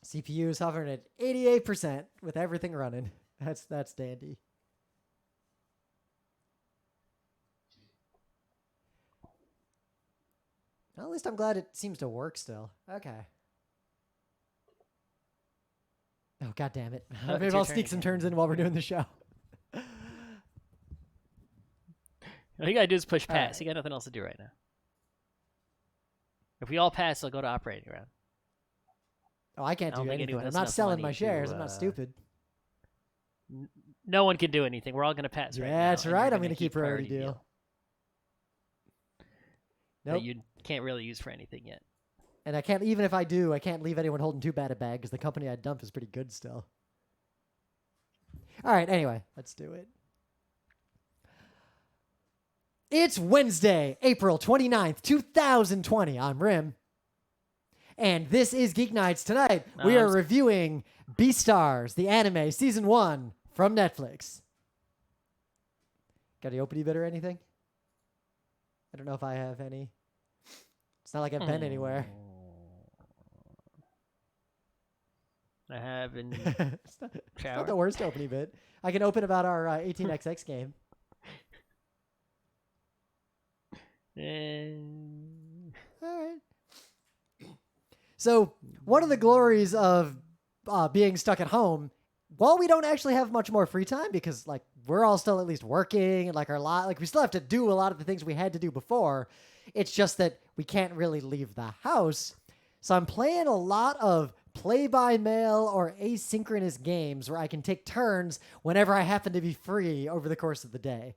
CPU is hovering at 88% with everything running. That's dandy. Well, at least I'm glad it seems to work still. Okay. Oh, God damn it. Maybe I'll sneak some turns in while we're doing the show. All you gotta do is push pass. Right. You got nothing else to do right now. If we all pass, I'll go to operating round. Oh, I can't do anything. I'm not selling my shares. I'm not stupid. No one can do anything. We're all going to pass right now. Yeah, that's right. I'm going to keep priority deal. Nope. That you can't really use for anything yet. And I can't, even if I do, I can't leave anyone holding too bad a bag because the company I dump is pretty good still. All right, anyway, let's do it. It's Wednesday, April 29th, 2020. I'm Rim. And this is Geek Nights. Tonight, we are reviewing Beastars, the anime, Season 1 from Netflix. Got any opening bit or anything? I don't know if I have any. It's not like I've been anywhere. I haven't. It's not the worst opening bit. I can open about our 18XX game. All right. So one of the glories of being stuck at home, while we don't actually have much more free time because like we're all still at least working and like we still have to do a lot of the things we had to do before. It's just that we can't really leave the house. So I'm playing a lot of play-by-mail or asynchronous games where I can take turns whenever I happen to be free over the course of the day.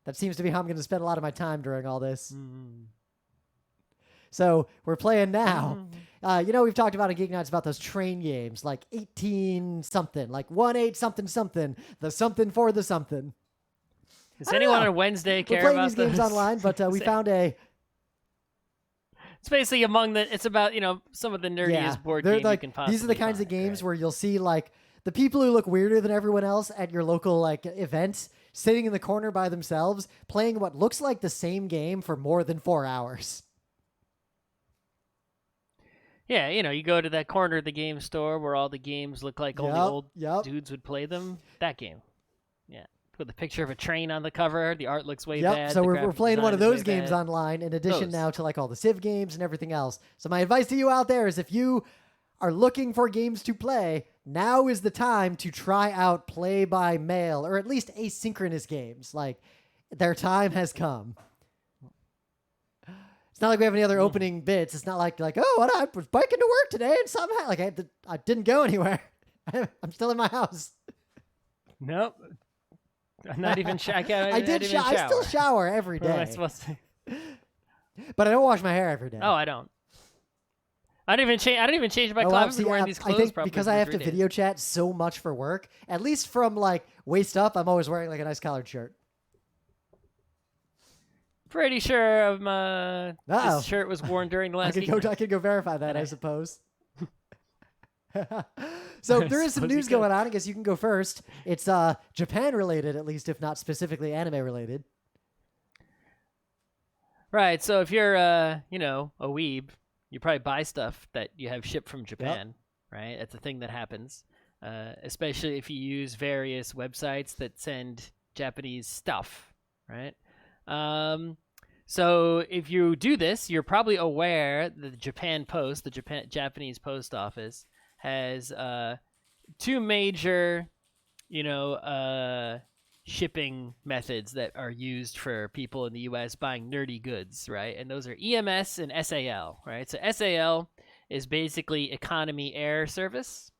That seems to be how I'm going to spend a lot of my time during all this. Mm. So we're playing now. We've talked about in Geek Nights about those train games, like 18-something, like 1-8-something-something, the something for the something. Does anyone on Wednesday care about these games online? But we found a... It's basically it's about, some of the nerdiest board games you can possibly These are the kinds of games where you'll see, like, the people who look weirder than everyone else at your local, like, event sitting in the corner by themselves, playing what looks like the same game for more than 4 hours. Yeah, you go to that corner of the game store where all the games look like only old dudes would play them. That game. Yeah. With a picture of a train on the cover. The art looks way bad. So we're playing one of those games online in addition now to like all the Civ games and everything else. So my advice to you out there is if you are looking for games to play, now is the time to try out play-by-mail or at least asynchronous games. Like, their time has come. It's not like we have any other opening bits. It's not like I was biking to work today and somehow I didn't go anywhere. I'm still in my house. Nope. I'm not even I still shower every day. What am I supposed to? But I don't wash my hair every day. Oh, I don't. I don't even change my clothes. I've been wearing these clothes I think because I have to video chat so much for work, at least from like waist up, I'm always wearing like a nice collared shirt. Pretty sure this shirt was worn during the last week. I could go verify that, I suppose. So there is some news going on. I guess you can go first. It's Japan related, at least, if not specifically anime related. Right. So if you're a weeb, you probably buy stuff that you have shipped from Japan, right? That's a thing that happens, especially if you use various websites that send Japanese stuff, right? So if you do this, you're probably aware that the Japan Post, the Japanese post office, has two major, shipping methods that are used for people in the U.S. buying nerdy goods, right? And those are EMS and SAL, right? So SAL is basically economy air service,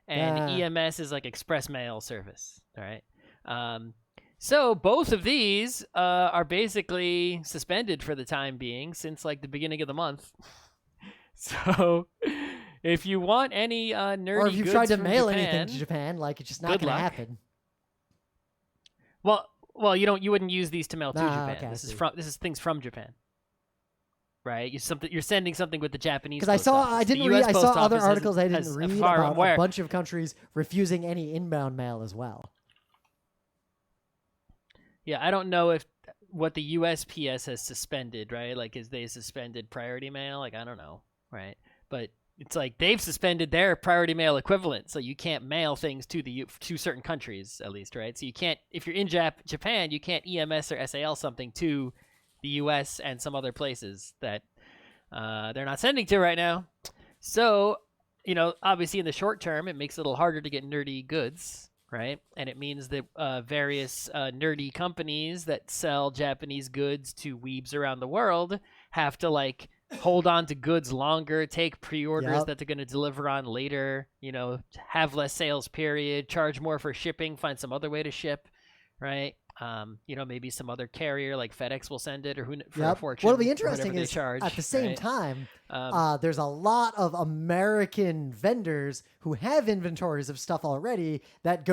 and EMS is like express mail service, all right? So both of these are basically suspended for the time being since like the beginning of the month. So if you want any nerdy goods, or if you've tried to mail anything to Japan, like it's just not going to happen. Well, you wouldn't use these to mail to Japan. Okay, this is things from Japan, right? You're sending something with the Japanese. Because I saw other articles I didn't read about a bunch of countries refusing any inbound mail as well. Yeah, I don't know what the USPS has suspended, right? Like, is they suspended priority mail? Like, I don't know, right? But it's like they've suspended their priority mail equivalent, so you can't mail things to certain countries at least, right? So you can't, if you're in Japan, you can't EMS or SAL something to the U.S. and some other places that they're not sending to right now. So, obviously in the short term, it makes it a little harder to get nerdy goods, right? And it means that various nerdy companies that sell Japanese goods to weebs around the world have to hold on to goods longer, take pre-orders that they're going to deliver on later, have less sales period, charge more for shipping, find some other way to ship, right? Maybe some other carrier like FedEx will send it, or for a fortune. What'll be interesting is charge, at the same right? time, there's a lot of American vendors who have inventories of stuff already that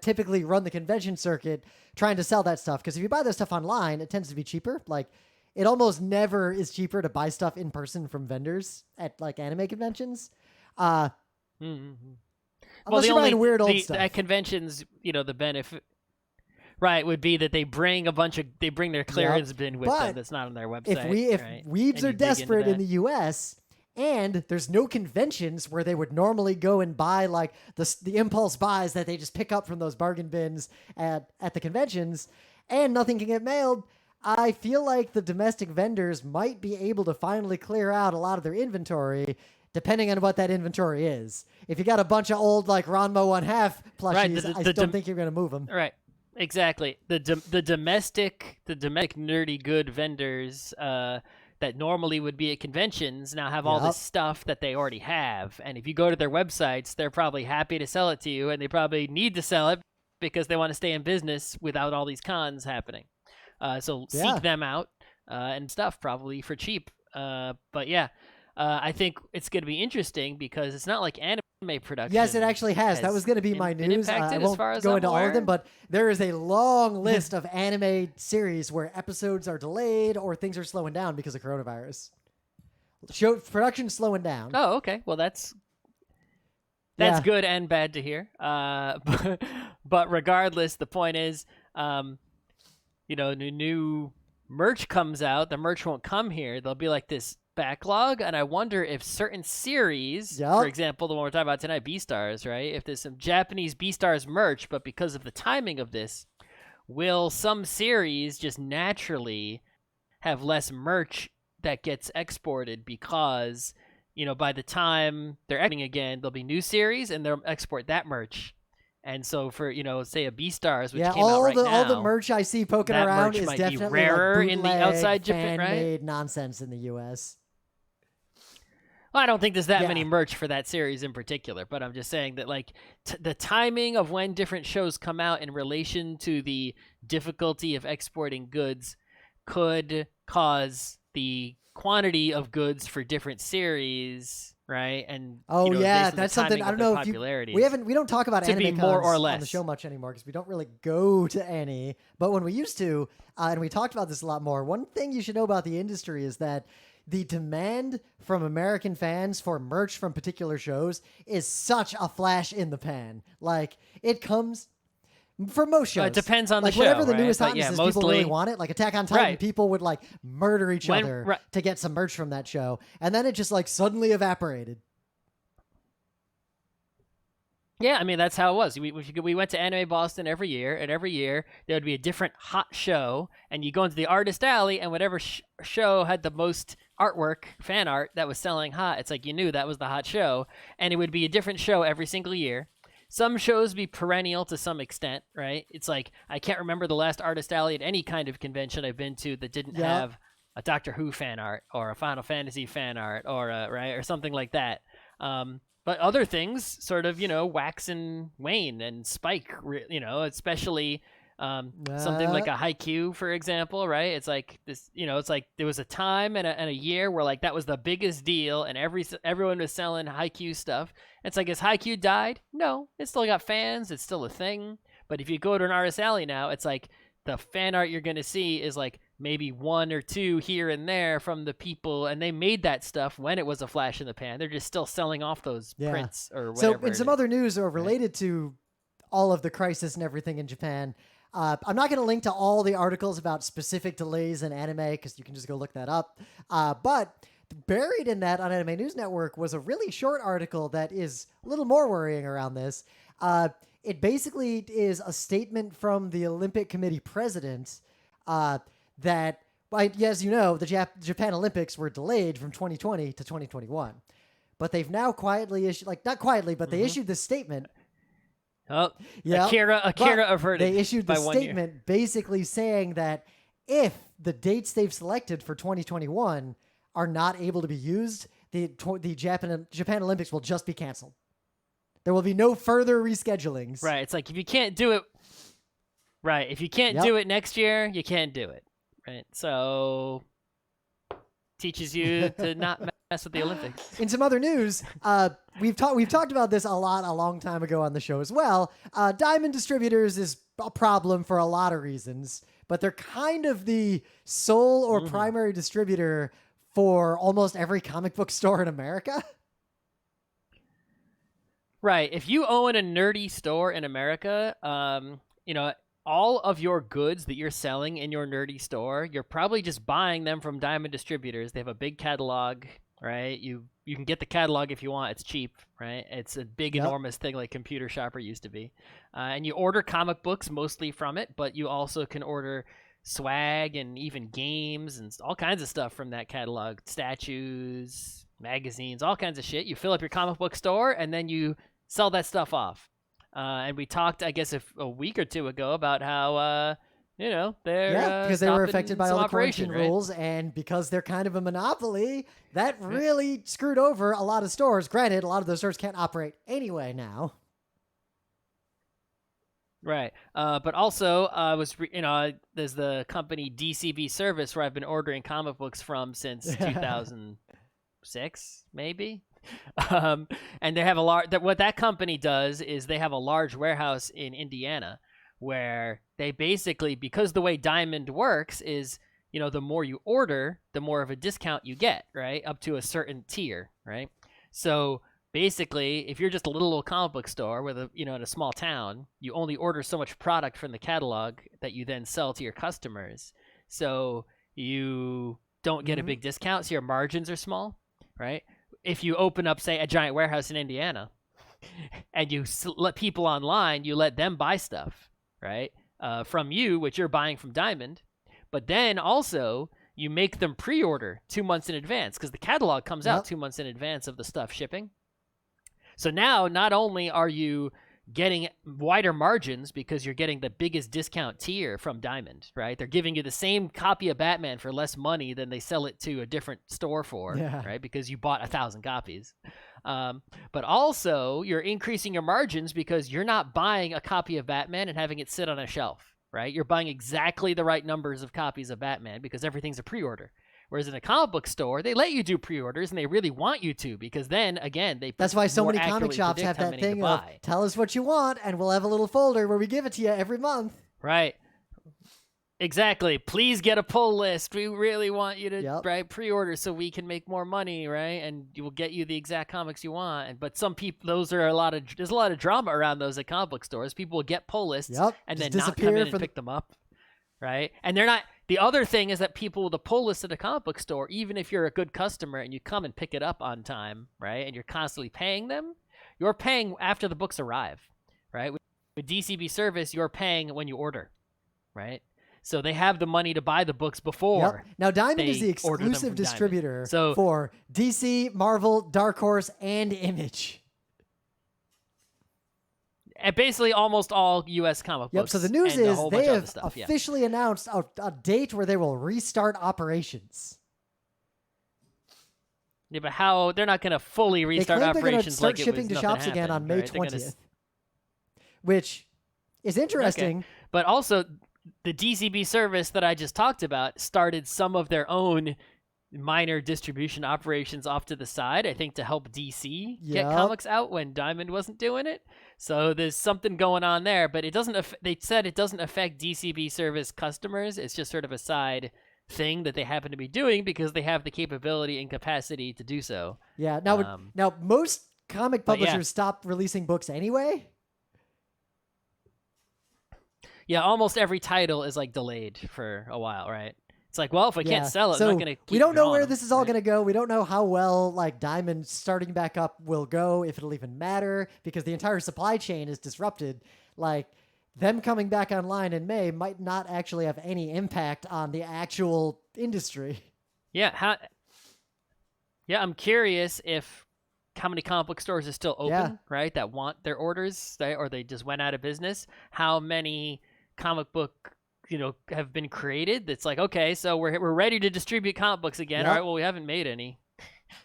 typically run the convention circuit trying to sell that stuff. Because if you buy that stuff online, it tends to be cheaper. It almost never is cheaper to buy stuff in person from vendors at anime conventions. Unless you're buying weird old stuff. At conventions, the benefit, right, would be that they bring their clearance bin with them that's not on their website. If weebs are desperate in the U.S. and there's no conventions where they would normally go and buy the impulse buys that they just pick up from those bargain bins at the conventions, and nothing can get mailed, I feel like the domestic vendors might be able to finally clear out a lot of their inventory, depending on what that inventory is. If you got a bunch of old Ranma 1/2 plushies, I don't think you're going to move them. Right. Exactly. The domestic nerdy good vendors that normally would be at conventions now have all this stuff that they already have. And if you go to their websites, they're probably happy to sell it to you, and they probably need to sell it because they want to stay in business without all these cons happening. So seek them out and stuff probably for cheap. But yeah, I think it's going to be interesting because it's not like anime production. Yes, it actually has. That was going to be my news. I won't go into all of them, but there is a long list of anime series where episodes are delayed or things are slowing down because of coronavirus. Production slowing down. Oh, okay. Well, that's good and bad to hear. But regardless, the point is, new merch comes out. The merch won't come here. There'll be this backlog, and I wonder if certain series, for example, the one we're talking about tonight, Beastars, right? If there's some Japanese Beastars merch, but because of the timing of this, will some series just naturally have less merch that gets exported because, by the time they're editing again, there'll be new series and they'll export that merch. And so for, say a Beastars, which came out right now, all the merch I see poking around is definitely rarer in the outside Japan, right? Fan-made nonsense in the U.S. Well, I don't think there's that many merch for that series in particular, but I'm just saying that the timing of when different shows come out in relation to the difficulty of exporting goods could cause the quantity of goods for different series, right? And that's something I don't know if we don't talk about anime more or less on the show much anymore because we don't really go to any. But when we used to, and we talked about this a lot more, one thing you should know about the industry is that the demand from American fans for merch from particular shows is such a flash in the pan. It comes for most shows. It depends on the show. Whatever the right? newest hotness is, people really want it. Attack on Titan, people would murder each other to get some merch from that show. And then it just suddenly evaporated. Yeah, I mean, that's how it was. We went to Anime Boston every year, and every year there would be a different hot show, and you go into the artist alley, and whatever show had the most artwork, fan art, that was selling hot, it's you knew that was the hot show, and it would be a different show every single year. Some shows be perennial to some extent, right? It's I can't remember the last artist alley at any kind of convention I've been to that didn't have a Doctor Who fan art, or a Final Fantasy fan art, or or something like that. But other things sort of, wax and wane and spike, especially something like a Haikyuu, for example, right? It's this, there was a time and a year where that was the biggest deal, and everyone was selling Haikyuu stuff. It's is Haikyuu died? No, it still got fans. It's still a thing. But if you go to an artist alley now, it's the fan art you're going to see is maybe one or two here and there from the people, and they made that stuff when it was a flash in the pan. They're just still selling off those prints or whatever. So in some other news or related to all of the crisis and everything in Japan, I'm not going to link to all the articles about specific delays in anime because you can just go look that up. But buried in that on Anime News Network was a really short article that is a little more worrying around this. It basically is a statement from the Olympic Committee president that, as you know, the Japan Olympics were delayed from 2020 to 2021. But they've now quietly issued, not quietly, but they issued this statement. Oh, yeah. Akira averted. They issued the statement basically saying that if the dates they've selected for 2021 are not able to be used, the Japan Olympics will just be canceled. There will be no further reschedulings. Right. It's like if you can't do it, right? If you can't do it next year, you can't do it. Right. So teaches you to not mess with the Olympics. In some other news, we've talked about this a long time ago on the show as well. Diamond Distributors is a problem for a lot of reasons, but they're kind of the sole or primary distributor for almost every comic book store in America. Right. If you own a nerdy store in America, all of your goods that you're selling in your nerdy store, you're probably just buying them from Diamond Distributors. They have a big catalog, right? You can get the catalog if you want. It's cheap, right? It's a big, enormous thing like Computer Shopper used to be. And you order comic books mostly from it, but you also can order swag and even games and all kinds of stuff from that catalog. Statues, magazines, all kinds of shit. You fill up your comic book store, and then you sell that stuff off. And we talked, I guess, a week or two ago about how, they're because they were affected by all the quarantine right? rules, and because they're kind of a monopoly, that really screwed over a lot of stores. Granted, a lot of those stores can't operate anyway now. Right. But also, there's the company DCB Service where I've been ordering comic books from since 2006, maybe. And they have what that company does is they have a large warehouse in Indiana where they basically, because the way Diamond works is, the more you order, the more of a discount you get, right? Up to a certain tier, right? So basically, if you're just a little old comic book store with in a small town, you only order so much product from the catalog that you then sell to your customers. So you don't get a big discount, so your margins are small, right? If you open up, say, a giant warehouse in Indiana and you let people online, you let them buy stuff, right, from you, which you're buying from Diamond. But then also you make them pre-order 2 months in advance because the catalog comes out 2 months in advance of the stuff shipping. So now not only are you getting wider margins because you're getting the biggest discount tier from Diamond, right? They're giving you the same copy of Batman for less money than they sell it to a different store for, right? Because you bought 1,000 copies. But also you're increasing your margins because you're not buying a copy of Batman and having it sit on a shelf, right? You're buying exactly the right numbers of copies of Batman because everything's a pre-order. Whereas in a comic book store, they let you do pre-orders, and they really want you to, because then, again, that's why so many comic shops have that thing of, tell us what you want, and we'll have a little folder where we give it to you every month. Right. Exactly. Please get a pull list. We really want you to pre-order so we can make more money, right? And we'll get you the exact comics you want. But some people, there's a lot of drama around those at comic book stores. People will get pull lists and then not come in and pick them up, right? And they're not. The other thing is that people with a pull list at a comic book store, even if you're a good customer and you come and pick it up on time, right, and you're constantly paying them, you're paying after the books arrive, right? With DCB Service, you're paying when you order, right? So they have the money to buy the books before. Now, Diamond is the exclusive distributor for DC, Marvel, Dark Horse, and Image. And basically almost all U.S. comic books. So the news is they have officially announced a date where they will restart operations. Yeah, but how? They're not going to fully restart operations like it was nothing happened. They're going to start shipping to shops again on May 20th, which is interesting. Okay. But also, the DCB Service that I just talked about started some of their own minor distribution operations off to the side, I think, to help DC get comics out when Diamond wasn't doing it. So there's something going on there, but it doesn't. They said it doesn't affect DCB Service customers. It's just sort of a side thing that they happen to be doing because they have the capability and capacity to do so. Yeah. Now most comic publishers stop releasing books anyway. Yeah, almost every title is like delayed for a while, right? It's like, well, if I can't sell it, so I'm not going to keep we don't know where drawing this is all going to go. We don't know how well like Diamond starting back up will go, if it'll even matter, because the entire supply chain is disrupted. Like them coming back online in May might not actually have any impact on the actual industry. Yeah, I'm curious if how many comic book stores are still open, right? That want their orders, or they just went out of business. How many comic book have been created? That's like, okay, so we're ready to distribute comic books again. All right, well, we haven't made any.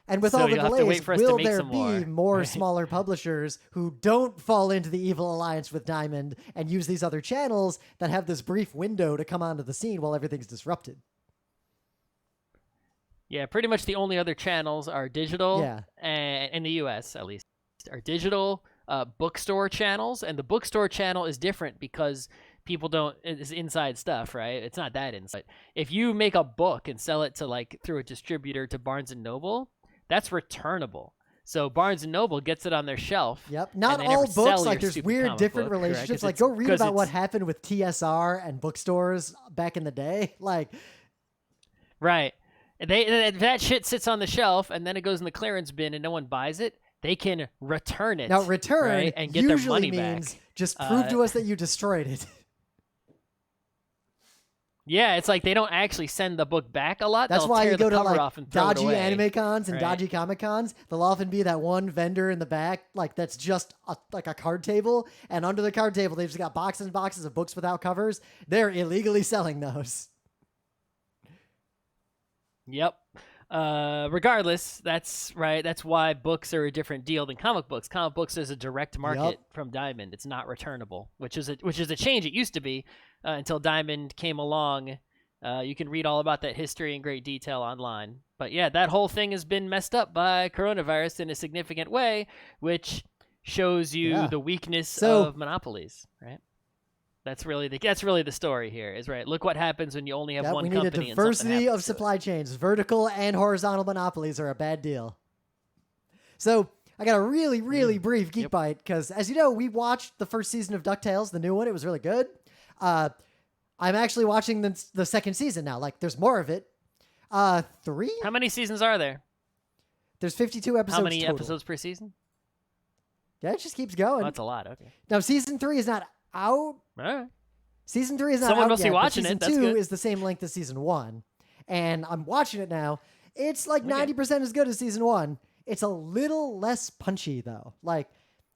And with so all the you'll have to wait delays, for us to will make there some be more, right? smaller publishers who don't fall into the evil alliance with Diamond and use these other channels that have this brief window to come onto the scene while everything's disrupted? Yeah, pretty much the only other channels are digital, and in the U.S. at least, are digital bookstore channels. And the bookstore channel is different because people don't, it's inside stuff, right? It's not that inside. If you make a book and sell it to like through a distributor to Barnes & Noble, that's returnable. So Barnes & Noble gets it on their shelf. Yep. Not all books. Like there's weird different relationships. Like go read about what happened with TSR and bookstores back in the day. Like, right. That shit sits on the shelf and then it goes in the clearance bin and no one buys it. They can return it. Now return, right, and get their money means back. Just prove to us that you destroyed it. Yeah, it's like they don't actually send the book back a lot. That's why you go to like dodgy away, anime cons and right? dodgy comic cons. There'll often be that one vendor in the back, like that's just like a card table, and under the card table they've just got boxes and boxes of books without covers. They're illegally selling those. Yep. Regardless, that's right. That's why books are a different deal than comic books. Comic books is a direct market from Diamond. It's not returnable, which is a change. It used to be until Diamond came along. You can read all about that history in great detail online. But yeah, that whole thing has been messed up by coronavirus in a significant way, which shows you the weakness of monopolies, right? That's really the story here. Is right. Look what happens when you only have one company. We need a diversity of supply chains. Vertical and horizontal monopolies are a bad deal. So I got a really, really brief geek bite because, as you know, we watched the first season of Ducktales, the new one. It was really good. I'm actually watching the second season now. Like, there's more of it. 3? How many seasons are there? There's 52 episodes. How many total. episodes per season? Yeah, it just keeps going. Oh, that's a lot. Okay. Now, season 3 is not out. All right. Season 3 is not Someone out must yet, be watching season it. That's 2 good. is the same length as season 1. And I'm watching it now. It's like 90% as good as season 1. It's a little less punchy, though. Like,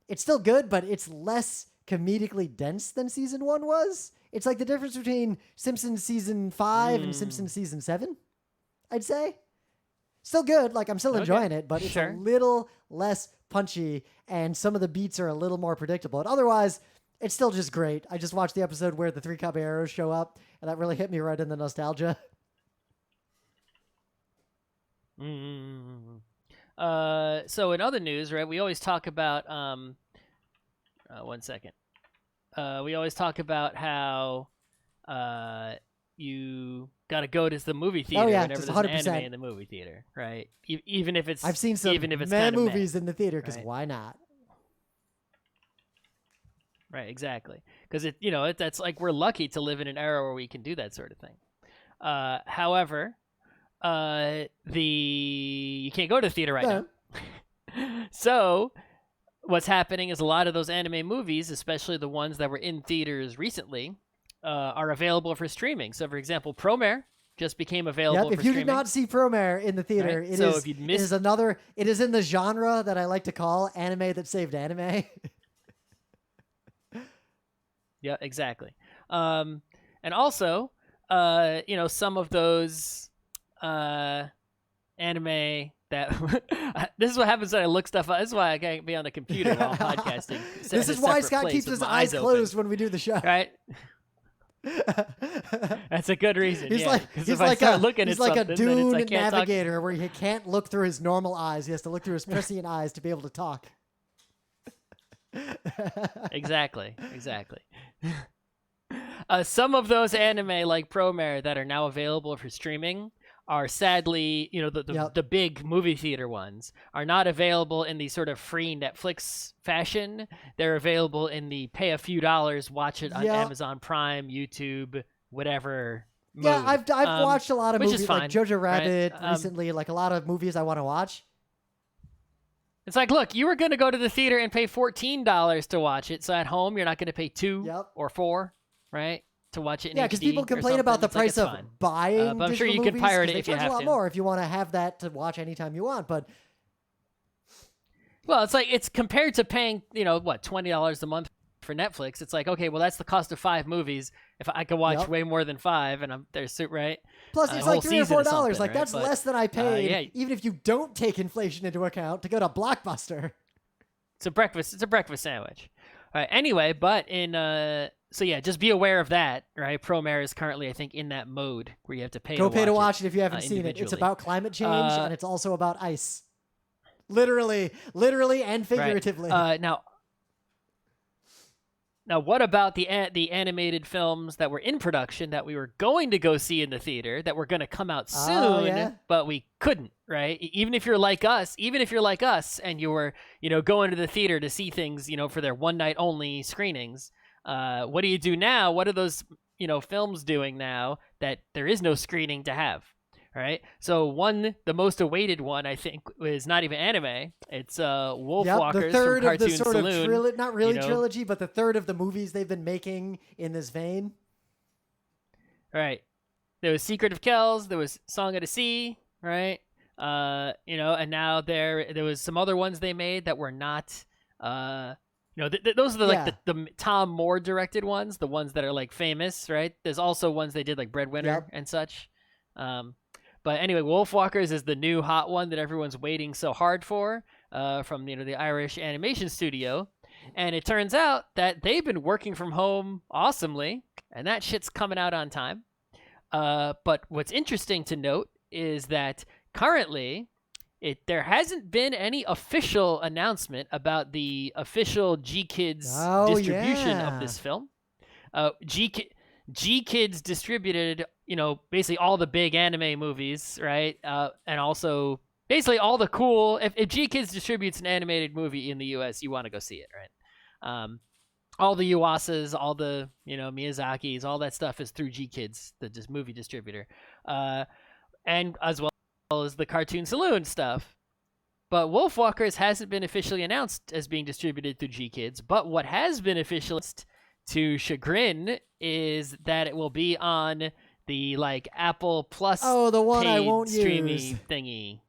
it's still good, but it's less comedically dense than season 1 was. It's like the difference between Simpsons season 5 and Simpsons season 7, I'd say. Still good. Like, I'm still enjoying it, but it's a little less punchy, and some of the beats are a little more predictable. And otherwise, it's still just great. I just watched the episode where the 3 caballeros show up, and that really hit me right in the nostalgia. So in other news, right, we always talk about one second. We always talk about how you gotta go to the movie theater whenever there's an anime in the movie theater, right? Even if it's I've seen some movies in the theater because why not? Right, exactly. Because that's like we're lucky to live in an era where we can do that sort of thing. However, you can't go to the theater right now. So what's happening is a lot of those anime movies, especially the ones that were in theaters recently, are available for streaming. So, for example, Promare just became available for streaming. If you did not see Promare in the theater, right? it is in the genre that I like to call anime that saved anime. Yeah, exactly. And also, some of those anime that this is what happens when I look stuff up. This is why I can't be on the computer while I'm podcasting. This is why Scott keeps his eyes closed when we do the show. Right? That's a good reason. He's like a Dune navigator where he can't look through his normal eyes. He has to look through his prescient eyes to be able to talk. Exactly. Some of those anime like Promare that are now available for streaming are sadly, the big movie theater ones are not available in the sort of free Netflix fashion. They're available in the pay a few dollars, watch it on Amazon Prime, YouTube, whatever mode. Yeah, I've watched a lot of which movies is fine, like Jojo Rabbit right? recently, like a lot of movies I want to watch. It's like, look, you were going to go to the theater and pay $14 to watch it, so at home you're not going to pay $2 or $4, right, to watch it in Yeah, HD. because people complain or about the it's like, price of fine. buying but I'm sure digital you can movies, pirate 'cause it they if you charge a have lot to. more if you want to have that to watch anytime you want. But Well, it's like it's compared to paying, what, $20 a month for Netflix. It's like, okay, well, that's the cost of 5 movies. If I could watch way more than 5, and there's right. Plus, it's like $3 or $4. Like right? that's less than I paid, yeah. even if you don't take inflation into account, to go to Blockbuster. It's a breakfast sandwich. All right. Anyway, but so yeah, just be aware of that, right? Promare is currently, I think, in that mode where you have to pay. Go pay to watch it if you haven't seen it. It's about climate change and it's also about ice. Literally and figuratively. Right. Now, what about the animated films that were in production that we were going to go see in the theater that were going to come out soon, but we couldn't, right? Even if you're like us, and you were, going to the theater to see things, for their one night only screenings, what do you do now? What are those, films doing now that there is no screening to have? Right, so the most awaited one, I think, is not even anime. It's Wolfwalkers the third from of the Cartoon sort Saloon. of not really trilogy, but the third of the movies they've been making in this vein. Right, there was Secret of Kells, there was Song of the Sea, right? And now there was some other ones they made that were not. Those are the Tomm Moore directed ones, the ones that are like famous, right? There's also ones they did like Breadwinner and such. But anyway, Wolfwalkers is the new hot one that everyone's waiting so hard for, from the Irish animation studio, and it turns out that they've been working from home awesomely, and that shit's coming out on time. But what's interesting to note is that currently, there hasn't been any official announcement about the official GKids distribution of this film. GKids distributed, basically all the big anime movies, right? And also basically all the cool. If GKids distributes an animated movie in the U.S., you want to go see it, right? All the Yuasas, all the Miyazakis, all that stuff is through GKids, the movie distributor, and as well as the Cartoon Saloon stuff. But Wolfwalkers hasn't been officially announced as being distributed through GKids. But what has been officially to chagrin is that it will be on the Apple Plus the one I paid won't streaming use thingy.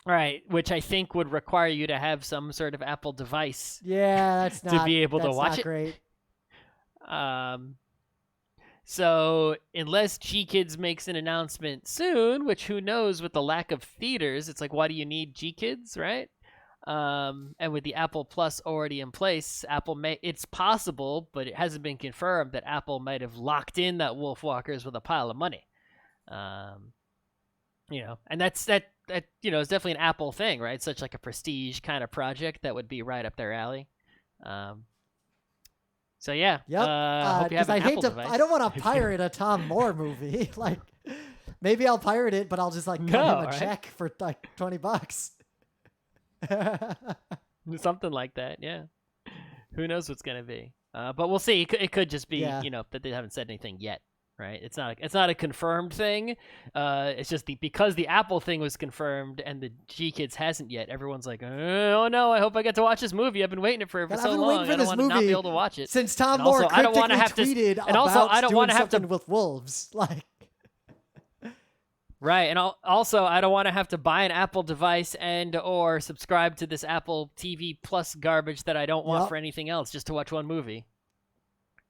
Right, which I think would require you to have some sort of Apple device. Yeah, that's not to be able to watch not it. Great. So unless GKids makes an announcement soon, which who knows with the lack of theaters, it's like, why do you need GKids, right? And with the Apple Plus already in place, it's possible, but it hasn't been confirmed that Apple might have locked in that Wolfwalkers with a pile of money. And that's is definitely an Apple thing, right? Such like a prestige kind of project that would be right up their alley. So yeah, hope you have an Apple device. I don't want to pirate a Tomm Moore movie. Maybe I'll pirate it, but I'll just cut him a check for $20. Something like that, yeah. Who knows what's gonna be? But we'll see. It could just be, that they haven't said anything yet, right? It's not a confirmed thing. It's just because the Apple thing was confirmed and the GKids hasn't yet. Everyone's like, oh no, I hope I get to watch this movie. I've been waiting for it for so long. I don't want to not be able to watch it since Tomm Moore cryptically tweeted about doing something with wolves, Right, and also I don't want to have to buy an Apple device or subscribe to this Apple TV Plus garbage that I don't want for anything else, just to watch one movie.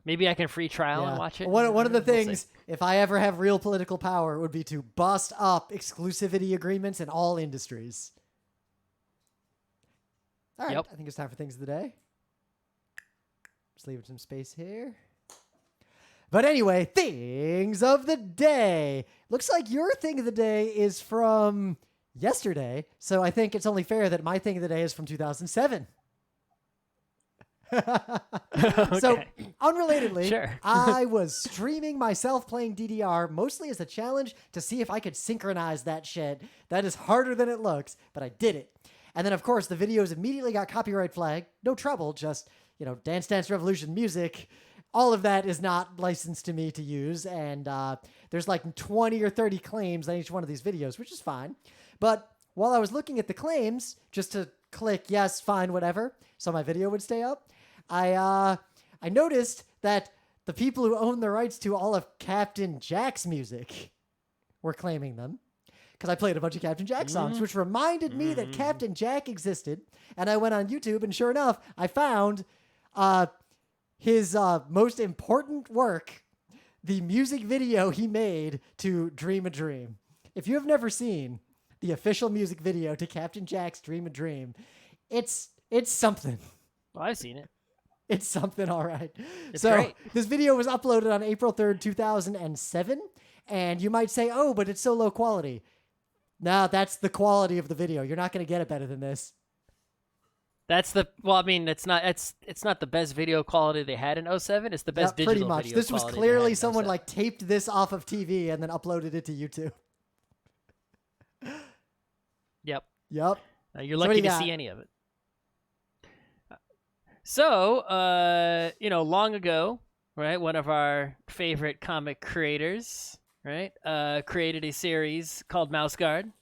Maybe I can free trial and watch it. One of the things, if I ever have real political power, would be to bust up exclusivity agreements in all industries. All right, I think it's time for Things of the Day. Just leaving some space here. But anyway, Things of the Day. Looks like your Thing of the Day is from yesterday, so I think it's only fair that my Thing of the Day is from 2007. Okay. So, unrelatedly, Sure. I was streaming myself playing DDR, mostly as a challenge to see if I could synchronize that shit. That is harder than it looks, but I did it. And then, of course, the videos immediately got copyright flagged. No trouble, just, Dance Dance Revolution music. all of that is not licensed to me to use, and there's like 20 or 30 claims on each one of these videos, which is fine. But while I was looking at the claims, just to click yes, fine, whatever, so my video would stay up, I noticed that the people who own the rights to all of Captain Jack's music were claiming them, because I played a bunch of Captain Jack songs, which reminded me that Captain Jack existed. And I went on YouTube, and sure enough, I found his most important work, the music video he made to Dream a Dream. If you have never seen the official music video to Captain Jack's Dream a Dream, it's something. Well, I've seen it. It's something, all right. It's so great. This video was uploaded on April 3rd, 2007. And you might say, oh, but it's so low quality. No, that's the quality of the video. You're not going to get it better than this. It's not the best video quality they had in 07. It's the best digital pretty much. video This was quality clearly they had in someone 07. like taped this off of TV and then uploaded it to YouTube. Yep. Yep. You're So what lucky do you to got? see any of it. So, long ago, right, one of our favorite comic creators, right, created a series called Mouse Guard,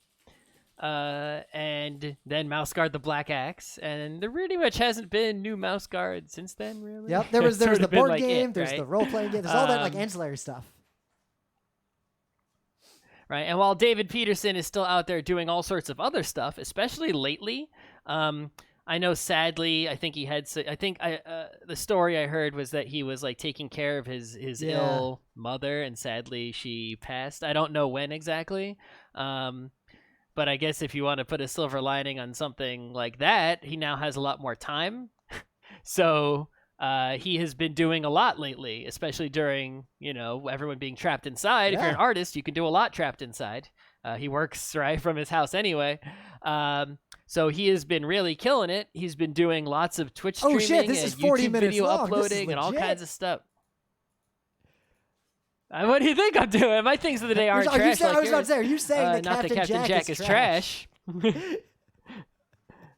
and then Mouse Guard the Black Axe, and there really much hasn't been new Mouse Guard since then, really. Yep. There was It's sort the of been board like game. it, There's right? the role-playing game. There's all that like Um, ancillary stuff. Right, and while David Peterson is still out there doing all sorts of other stuff, especially lately, I know sadly, I think he had. The story I heard was that he was like taking care of his ill mother, and sadly she passed. I don't know when exactly, but I guess if you want to put a silver lining on something like that, he now has a lot more time. So he has been doing a lot lately, especially during everyone being trapped inside. If you're an Yeah. artist, you can do a lot trapped inside. He works right from his house anyway. So he has been really killing it. He's been doing lots of Twitch Oh, streaming shit, this and is 40 YouTube minutes video long. This is uploading and all legit. kinds of stuff. What do you think I'm doing? My things of the day aren't Are you trash. saying, like I was about to yours. say, are you saying that Not Captain Jack is trash.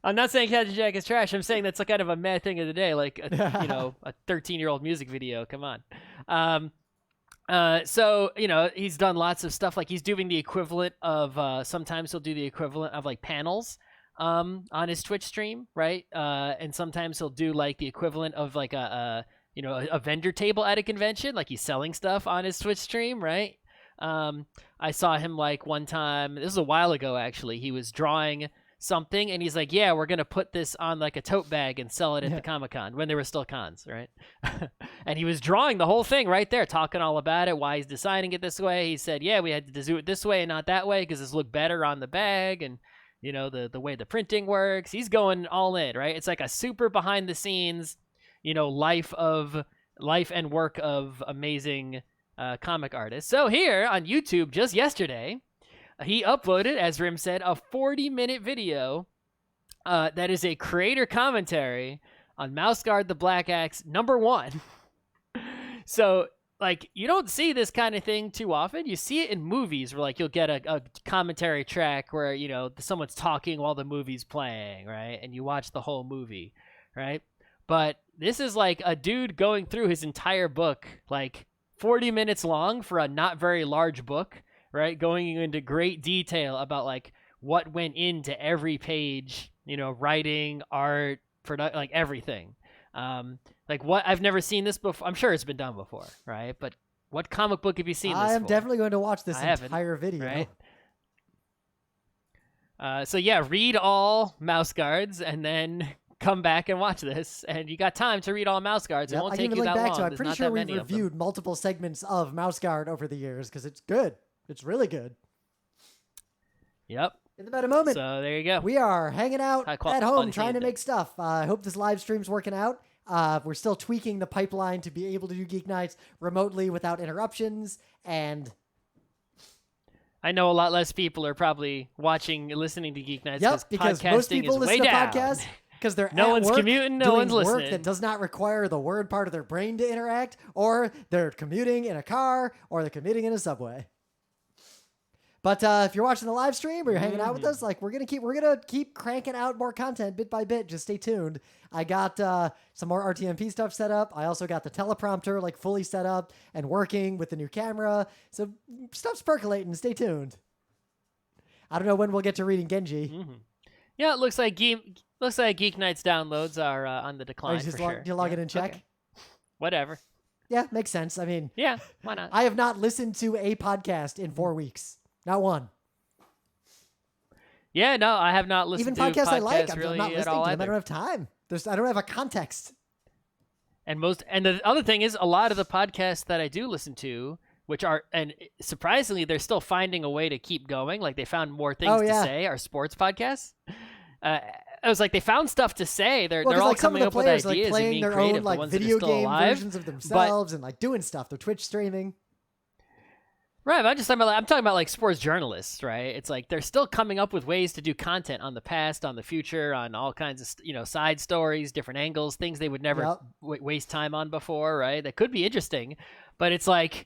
I'm not saying Captain Jack is trash. I'm saying that's a kind of a mad thing of the day, like a 13-year-old music video. Come on. So he's done lots of stuff. Like he's doing the equivalent of sometimes he'll do the equivalent of like panels on his Twitch stream, right? And sometimes he'll do like the equivalent of like a vendor table at a convention, like he's selling stuff on his Twitch stream, right? I saw him like one time. This was a while ago, actually. He was drawing something, and he's like, "Yeah, we're gonna put this on like a tote bag and sell it at the Comic-Con when there were still cons, right?" And he was drawing the whole thing right there, talking all about it, why he's designing it this way. He said, "Yeah, we had to do it this way and not that way because this looked better on the bag, and the way the printing works." He's going all in, right? It's like a super behind the scenes, life and work of amazing comic artists. So here on YouTube, just yesterday, he uploaded, as Rim said, a 40-minute video that is a creator commentary on Mouse Guard the Black Axe #1. So, like, you don't see this kind of thing too often. You see it in movies where, like, you'll get a commentary track where, someone's talking while the movie's playing, right? And you watch the whole movie, right? But this is, like, a dude going through his entire book, like, 40 minutes long for a not very large book, right? Going into great detail about like what went into every page, writing, art, like everything. Like what I've never seen this before. I'm sure it's been done before, right? But what comic book have you seen this I am for? definitely going to watch this I haven't, entire video. Right? So yeah, read all Mouse Guards and then come back and watch this. And you got time to read all Mouse Guards. Yep, It won't I can take even you link that back long. to it. I'm There's pretty not sure that we many of them. reviewed multiple segments of Mouse Guard over the years because it's good. It's really good. Yep. In the meta moment, So there you go. we are hanging out High at quality home trying to thing. make stuff. I hope this live stream's working out. We're still tweaking the pipeline to be able to do Geek Nights remotely without interruptions. And I know a lot less people are probably watching, listening to Geek Nights because podcasting most people is listen way to down. podcasts because they're No at one's work commuting, no doing one's work listening. that does not require the word part of their brain to interact, or they're commuting in a car, or they're commuting in a subway. But if you're watching the live stream or you're hanging out with us, like we're gonna keep cranking out more content bit by bit. Just stay tuned. I got some more RTMP stuff set up. I also got the teleprompter like fully set up and working with the new camera. So stuff's percolating. Stay tuned. I don't know when we'll get to reading Genji. Mm-hmm. Yeah, it looks like GeekNights downloads are on the decline for sure. You log it and check. Okay. Whatever. Yeah, makes sense. I mean, yeah, why not? I have not listened to a podcast in 4 weeks. Not one. Yeah, no, I have not listened to podcasts I like. really I'm not listening to them. I don't have time. I don't have a context. And the other thing is, a lot of the podcasts that I do listen to, which are, and surprisingly, they're still finding a way to keep going. Like they found more things to say. Are sports podcasts. I was like, they found stuff to say. They're all like, coming up with ideas like playing and being their creative. own like the ones video that are still game alive, versions of themselves and like doing stuff. They're Twitch streaming. Right, but I'm talking about like sports journalists, right? It's like they're still coming up with ways to do content on the past, on the future, on all kinds of side stories, different angles, things they would never waste time on before, right? That could be interesting, but it's like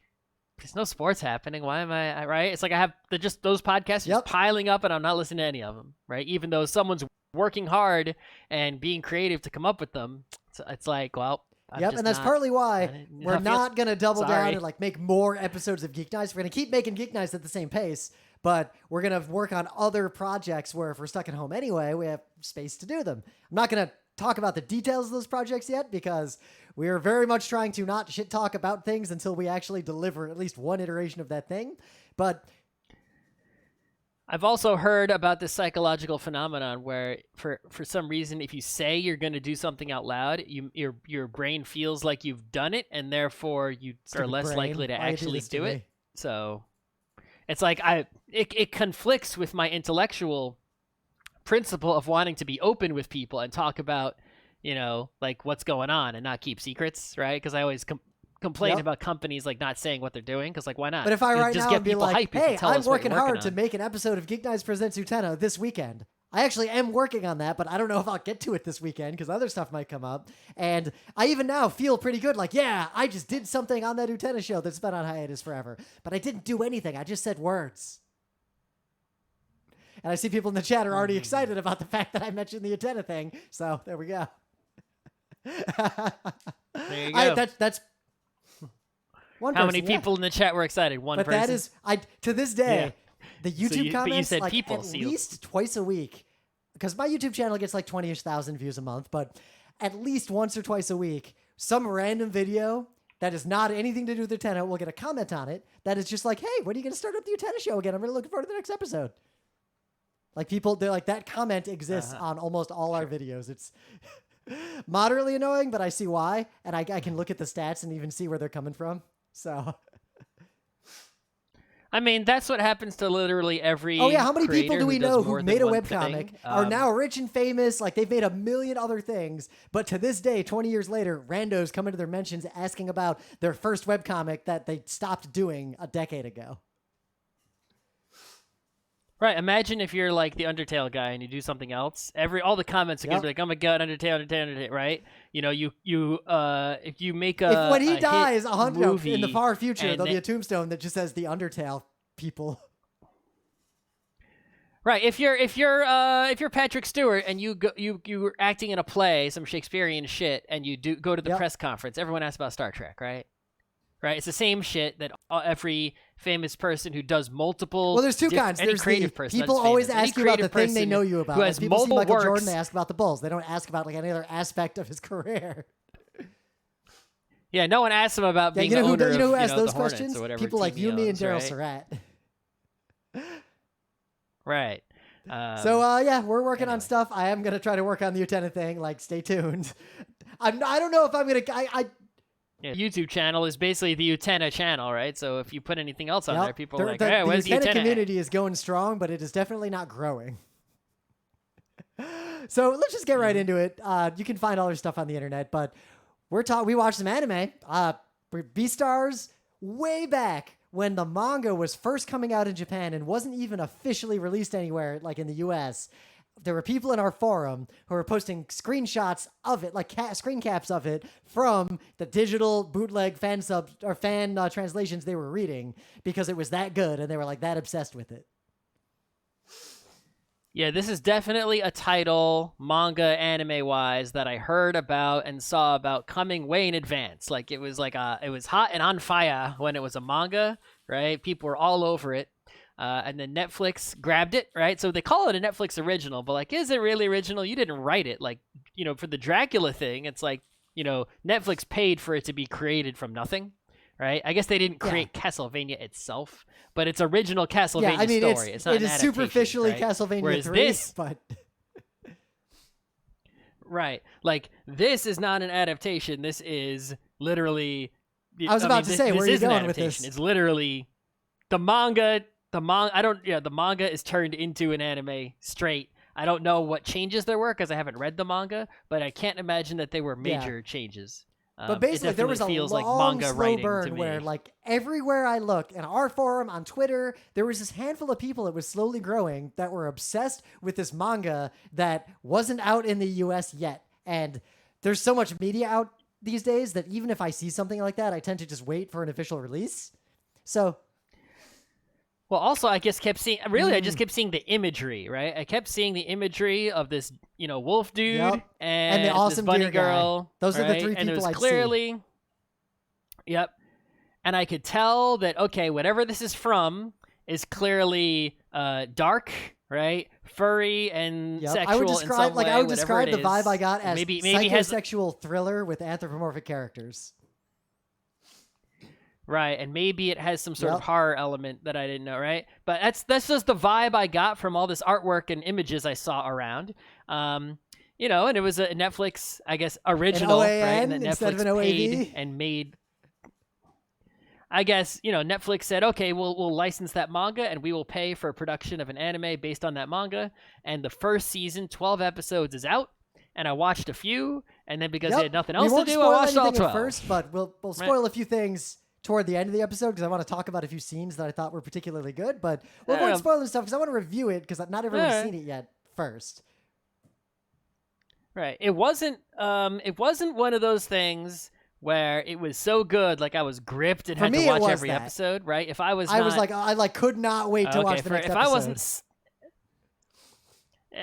there's no sports happening. Why am I right? It's like I have those podcasts just piling up, and I'm not listening to any of them, right? Even though someone's working hard and being creative to come up with them, it's like, well. And that's partly why we're not going to double down and like make more episodes of Geek Nights. We're going to keep making Geek Nights at the same pace, but we're going to work on other projects where if we're stuck at home anyway, we have space to do them. I'm not going to talk about the details of those projects yet because we are very much trying to not shit talk about things until we actually deliver at least one iteration of that thing. But I've also heard about this psychological phenomenon where for some reason, if you say you're going to do something out loud, your brain feels like you've done it, and therefore you are less likely to actually do it. So it's like it conflicts with my intellectual principle of wanting to be open with people and talk about, like what's going on and not keep secrets, right? Because I always complain about companies like not saying what they're doing because like why not? But if I just now get and be people like, hype, hey, I'm working hard on. to make an episode of Geek Nights Presents Utena this weekend. I actually am working on that, but I don't know if I'll get to it this weekend because other stuff might come up. And I even now feel pretty good. Like, yeah, I just did something on that Utena show that's been on hiatus forever. But I didn't do anything. I just said words. And I see people in the chat are already excited about the fact that I mentioned the Utena thing. So there we go. There you go. That's one How person, many people in the chat were excited? One but person. That is, to this day, the YouTube comments, but you said like people, at least twice a week, because my YouTube channel gets like 20-ish thousand views a month, but at least once or twice a week, some random video that is not anything to do with the Utena will get a comment on it that is just like, hey, when are you going to start up the Utena show again? I'm really looking forward to the next episode. Like they're like, that comment exists on almost all our videos. It's moderately annoying, but I see why, and I can look at the stats and even see where they're coming from. So, I mean, that's what happens to literally every. Oh yeah, how many people do we know who made a webcomic, are now rich and famous? Like they've made a million other things, but to this day, 20 years later, randos come into their mentions asking about their first webcomic that they stopped doing a decade ago. Right. Imagine if you're like the Undertale guy and you do something else. All the comments are gonna be like, "Oh my god, Undertale!" Right? If you make when he dies, movie in the far future, there'll be a tombstone that just says the Undertale people. Right. If you're Patrick Stewart and you're acting in a play, some Shakespearean shit, and you do go to the press conference, everyone asks about Star Trek, right? Right. It's the same shit that every famous person who does multiple. Well, there's two kinds. Any There's creative person. People always ask you about the thing they know you about. Who has people see multiple Michael works. Jordan, they ask about the Bulls. They don't ask about like any other aspect of his career. Yeah, no one asks him about being the owner you know who of, asked those the Hornets questions? Or whatever People like team you, he me, and owns, Daryl right? Surratt. Right. So we're working on stuff. I am gonna try to work on the Utena thing. Like, stay tuned. I don't know if I'm gonna. Yeah, YouTube channel is basically the Utena channel, right? So if you put anything else on there, people are like, the "Hey, where's Utena Utena?" community is going strong, but it is definitely not growing. So let's just get right into it. You can find all our stuff on the internet, but we watched some anime. Beastars way back when the manga was first coming out in Japan and wasn't even officially released anywhere, like in the US. there were people in our forum who were posting screenshots of it, like screen caps of it from the digital bootleg fan translations they were reading because it was that good and they were like that obsessed with it. Yeah, this is definitely a title, manga, anime-wise, that I heard about and saw about coming way in advance. Like it was hot and on fire when it was a manga, right? People were all over it. And then Netflix grabbed it, right? So they call it a Netflix original, but like, is it really original? You didn't write it. Like, for the Dracula thing, it's like, Netflix paid for it to be created from nothing, right? I guess they didn't create Castlevania itself, but it's original Castlevania story. It's not it is superficially right? Castlevania Whereas 3, but right, like this is not an adaptation. This is literally. I was about to say, where are you going with this? It's literally the manga. The manga is turned into an anime straight. I don't know what changes there were because I haven't read the manga, but I can't imagine that they were major changes. But basically, there was a long, slow burn where, like, everywhere I look, in our forum, on Twitter, there was this handful of people that was slowly growing that were obsessed with this manga that wasn't out in the US yet. And there's so much media out these days that even if I see something like that, I tend to just wait for an official release. So... Well, also, I just kept seeing, I just kept seeing the imagery, right? I kept seeing the imagery of this, wolf dude and the awesome this bunny girl. Guy. Those are the three and people I clearly, see. And I could tell that, okay, whatever this is from is clearly dark, right? Furry and sexual I would describe, in some way, I would describe the vibe I got as maybe psychosexual thriller with anthropomorphic characters. Right, and maybe it has some sort of horror element that I didn't know, right? But that's just the vibe I got from all this artwork and images I saw around. And it was a Netflix, I guess, original, right? And that instead Netflix of an paid and made. I guess, Netflix said, okay, we'll license that manga and we will pay for a production of an anime based on that manga. And the first season, 12 episodes, is out. And I watched a few, and then because they had nothing else to do, I watched all 12. First, but we'll spoil a few things toward the end of the episode because I want to talk about a few scenes that I thought were particularly good, but we'll avoid spoiling stuff because I want to review it because not everyone's seen it yet first. Right. It wasn't one of those things where it was so good, like I was gripped and had to watch every episode, right? If I was I could not wait to watch the next episode.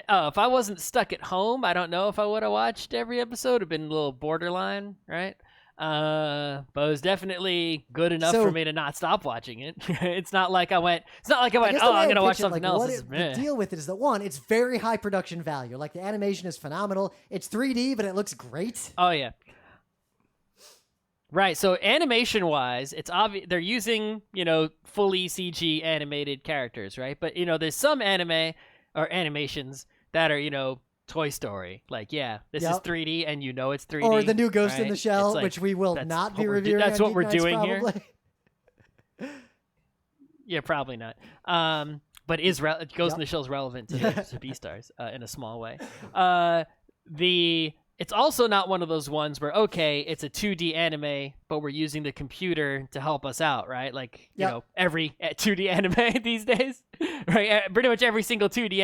If I wasn't stuck at home, I don't know if I would have watched every episode. It'd been a little borderline, right? But it was definitely good enough for me to not stop watching it. It's not like I went, oh, I'm going to watch something else. The deal with it is that, one, it's very high production value. Like, the animation is phenomenal. It's 3D, but it looks great. Oh, yeah. Right. So animation-wise, it's obvious they're using, fully CG animated characters, right? But, there's some anime or animations that are, Toy Story. Like, this is 3D and it's 3D. Or the new Ghost in the Shell, like, which we will not be reviewing. That's what we're doing probably. Here. Yeah, probably not. But Ghost in the Shell is relevant to Beastars in a small way. It's also not one of those ones where, okay, it's a 2D anime, but we're using the computer to help us out, right? Like, every 2D anime these days, right? Pretty much every single 2D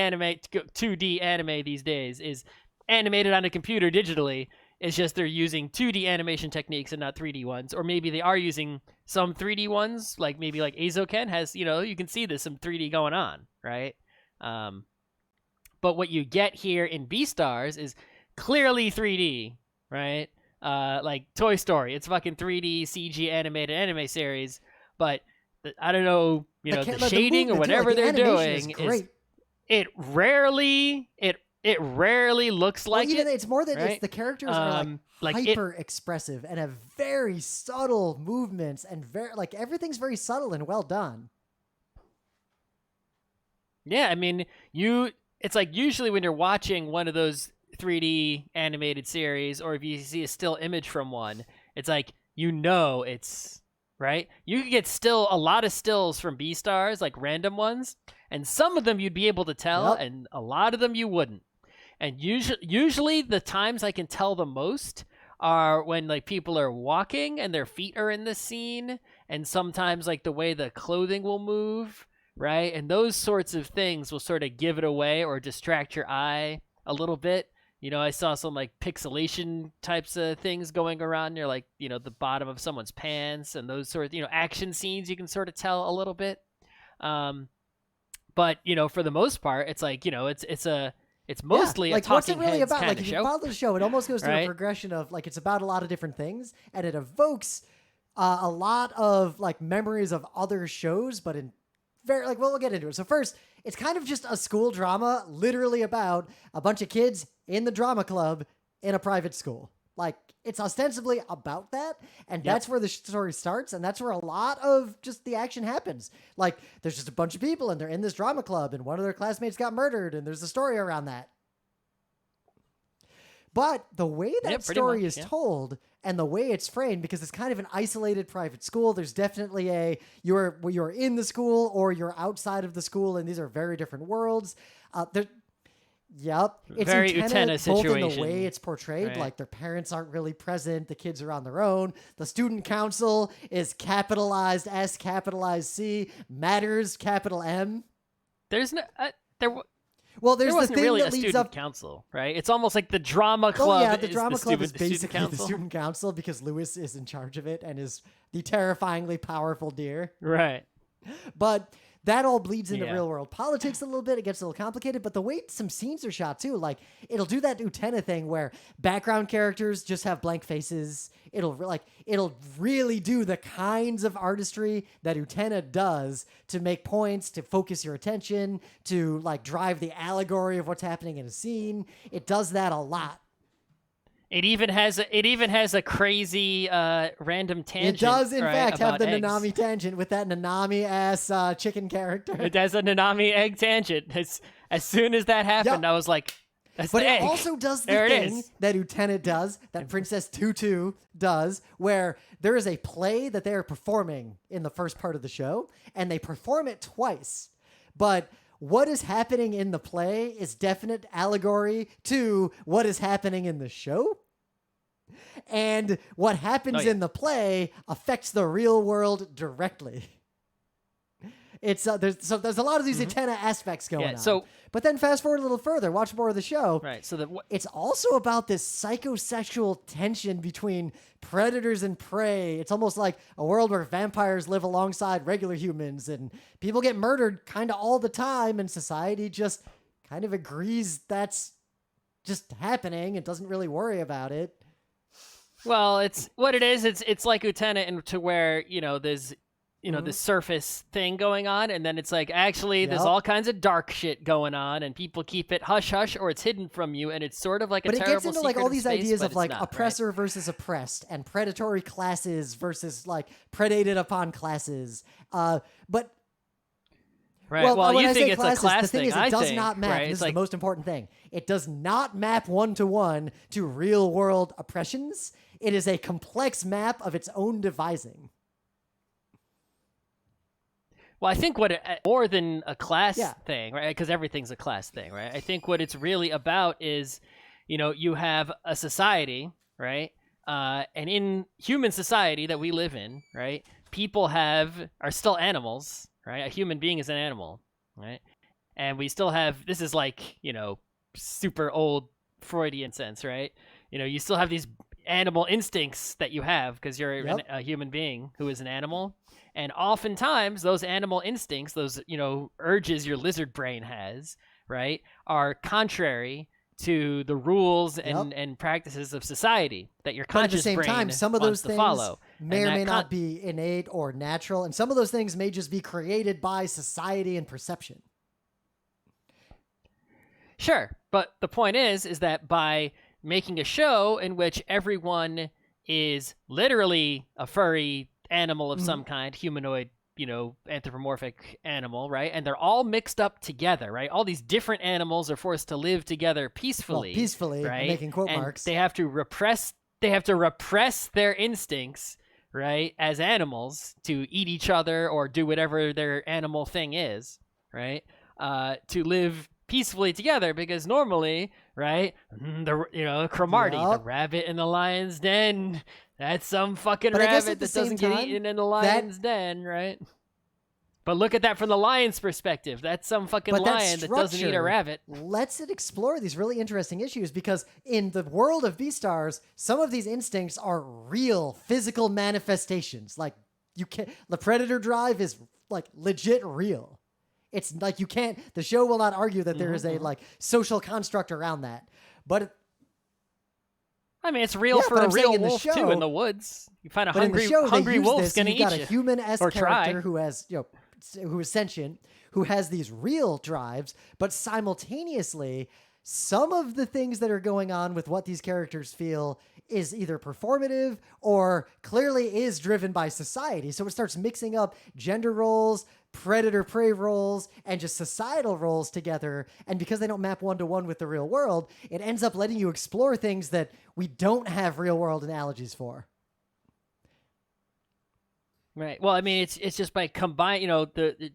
anime these days is animated on a computer digitally. It's just they're using 2D animation techniques and not 3D ones. Or maybe they are using some 3D ones, like maybe like Azoken has, you can see there's some 3D going on, right? But what you get here in Beastars is clearly 3D, right? Like Toy Story, it's fucking 3D CG animated anime series, but I don't know, the shading or whatever they're doing is it rarely looks like it. It's more that right? it's the characters are hyper expressive and have very subtle movements and everything's very subtle and well done. Yeah, I mean, it's like usually when you're watching one of those 3D animated series, or if you see a still image from one, it's like it's right. You could get a lot of stills from Beastars, like random ones, and some of them you'd be able to tell, and a lot of them you wouldn't. And usually the times I can tell the most are when like people are walking and their feet are in the scene, and sometimes like the way the clothing will move, right? And those sorts of things will sort of give it away or distract your eye a little bit. I saw some like pixelation types of things going around near like, the bottom of someone's pants and those sort of, action scenes you can sort of tell a little bit. But, for the most part, it's like, it's mostly like, a talking what's it really heads about? kind Like, of if you show. follow the show, it almost goes through Right? a progression of like it's about a lot of different things, and it evokes a lot of like memories of other shows, but in very like we'll get into it. So first, it's kind of just a school drama, literally about a bunch of kids in the drama club in a private school. Like, it's ostensibly about that, and that's where the story starts, and that's where a lot of just the action happens. Like, there's just a bunch of people, and they're in this drama club, and one of their classmates got murdered, and there's a story around that. But the way that story is told and the way it's framed, because it's kind of an isolated private school, there's definitely you're in the school or you're outside of the school, and these are very different worlds. It's Very Utena, Utena both in the situation, way it's portrayed, right? like their parents aren't really present, the kids are on their own. The student council is capitalized S, capitalized C, matters, capital M. There's no Well, there's there wasn't the thing really that a leads student up. council, right? It's almost like the drama club. Oh yeah, the drama club is student basically the council. student council because Lewis is in charge of it and is the terrifyingly powerful deer. Right. But that all bleeds into Yeah. real world politics a little bit. It gets a little complicated, but the way some scenes are shot too, like it'll do that Utena thing where background characters just have blank faces. It'll really do the kinds of artistry that Utena does to make points, to focus your attention, to like drive the allegory of what's happening in a scene. It does that a lot. It even has a crazy random tangent. It does, in right, fact, have about the eggs. Nanami tangent with that Nanami-ass chicken character. It has a Nanami egg tangent. As soon as that happened, Yep. I was like, that's But the it egg. also does the There it thing is. that Utena does, that Princess Tutu does, where there is a play that they are performing in the first part of the show, and they perform it twice. But what is happening in the play is definite allegory to what is happening in the show. And what happens in the play affects the real world directly. It's there's a lot of these Utena aspects going on. so- But then fast forward a little further, watch more of the show. Right. So It's also about this psychosexual tension between predators and prey. It's almost like a world where vampires live alongside regular humans and people get murdered kind of all the time, and society just kind of agrees that's just happening and doesn't really worry about it. Well, it's what it is. It's like Utena, and to where there's this surface thing going on, and then it's like actually there's Yep. all kinds of dark shit going on, and people keep it hush hush, or it's hidden from you, and it's sort of like a But it terrible gets into like secret all in these space, ideas but of it's like not, right? oppressor versus oppressed and predatory classes versus like predated upon classes. But Right. Well, Well, when you I think say it's classes, a class the thing thing. is, it I does think, not map. Right? This It's is like the most important thing. It does not map one-to-one to real-world oppressions. It is a complex map of its own devising. Well, I think more than a class Yeah. thing, right? Because everything's a class thing, right? I think what it's really about is, you have a society, right? And in human society that we live in, right? People are still animals, right? A human being is an animal, right? And we still have, this is like, super old Freudian sense, right? You still have these animal instincts that you have because you're Yep. a human being who is an animal. And oftentimes those animal instincts, those, urges your lizard brain has, right, are contrary to the rules and practices of society that your But at the conscious same brain time, some of wants those to things follow. may And or that may not be innate or natural, and some of those things may just be created by society and perception. Sure, but the point is that by making a show in which everyone is literally a furry animal of some kind, humanoid, anthropomorphic animal, right? And they're all mixed up together, right? All these different animals are forced to live together peacefully. Well, peacefully, I'm right? making quote and marks. They have to repress their instincts, right, as animals to eat each other or do whatever their animal thing is, right? To live peacefully together, because normally, right, Cromartie, the Yup. rabbit in the lion's den, that's some fucking But I guess rabbit at the that doesn't same get time, eaten in the lion's den, right? But look at that from the lion's perspective. That's some fucking But that lion that doesn't eat a structure rabbit. lets it explore these really interesting issues because in the world of Beastars, some of these instincts are real physical manifestations. Like the predator drive is like legit real. It's like the show will not argue that there is a like social construct around that. But I mean, it's real for a real wolf too in the woods. You find a hungry wolf's gonna eat you. You've got a human-esque or character try. who has, who is sentient, who has these real drives, but simultaneously, some of the things that are going on with what these characters feel is either performative or clearly is driven by society. So it starts mixing up gender roles, predator-prey roles, and just societal roles together. And because they don't map one-to-one with the real world, it ends up letting you explore things that we don't have real-world analogies for. Right. Well, I mean, it's just by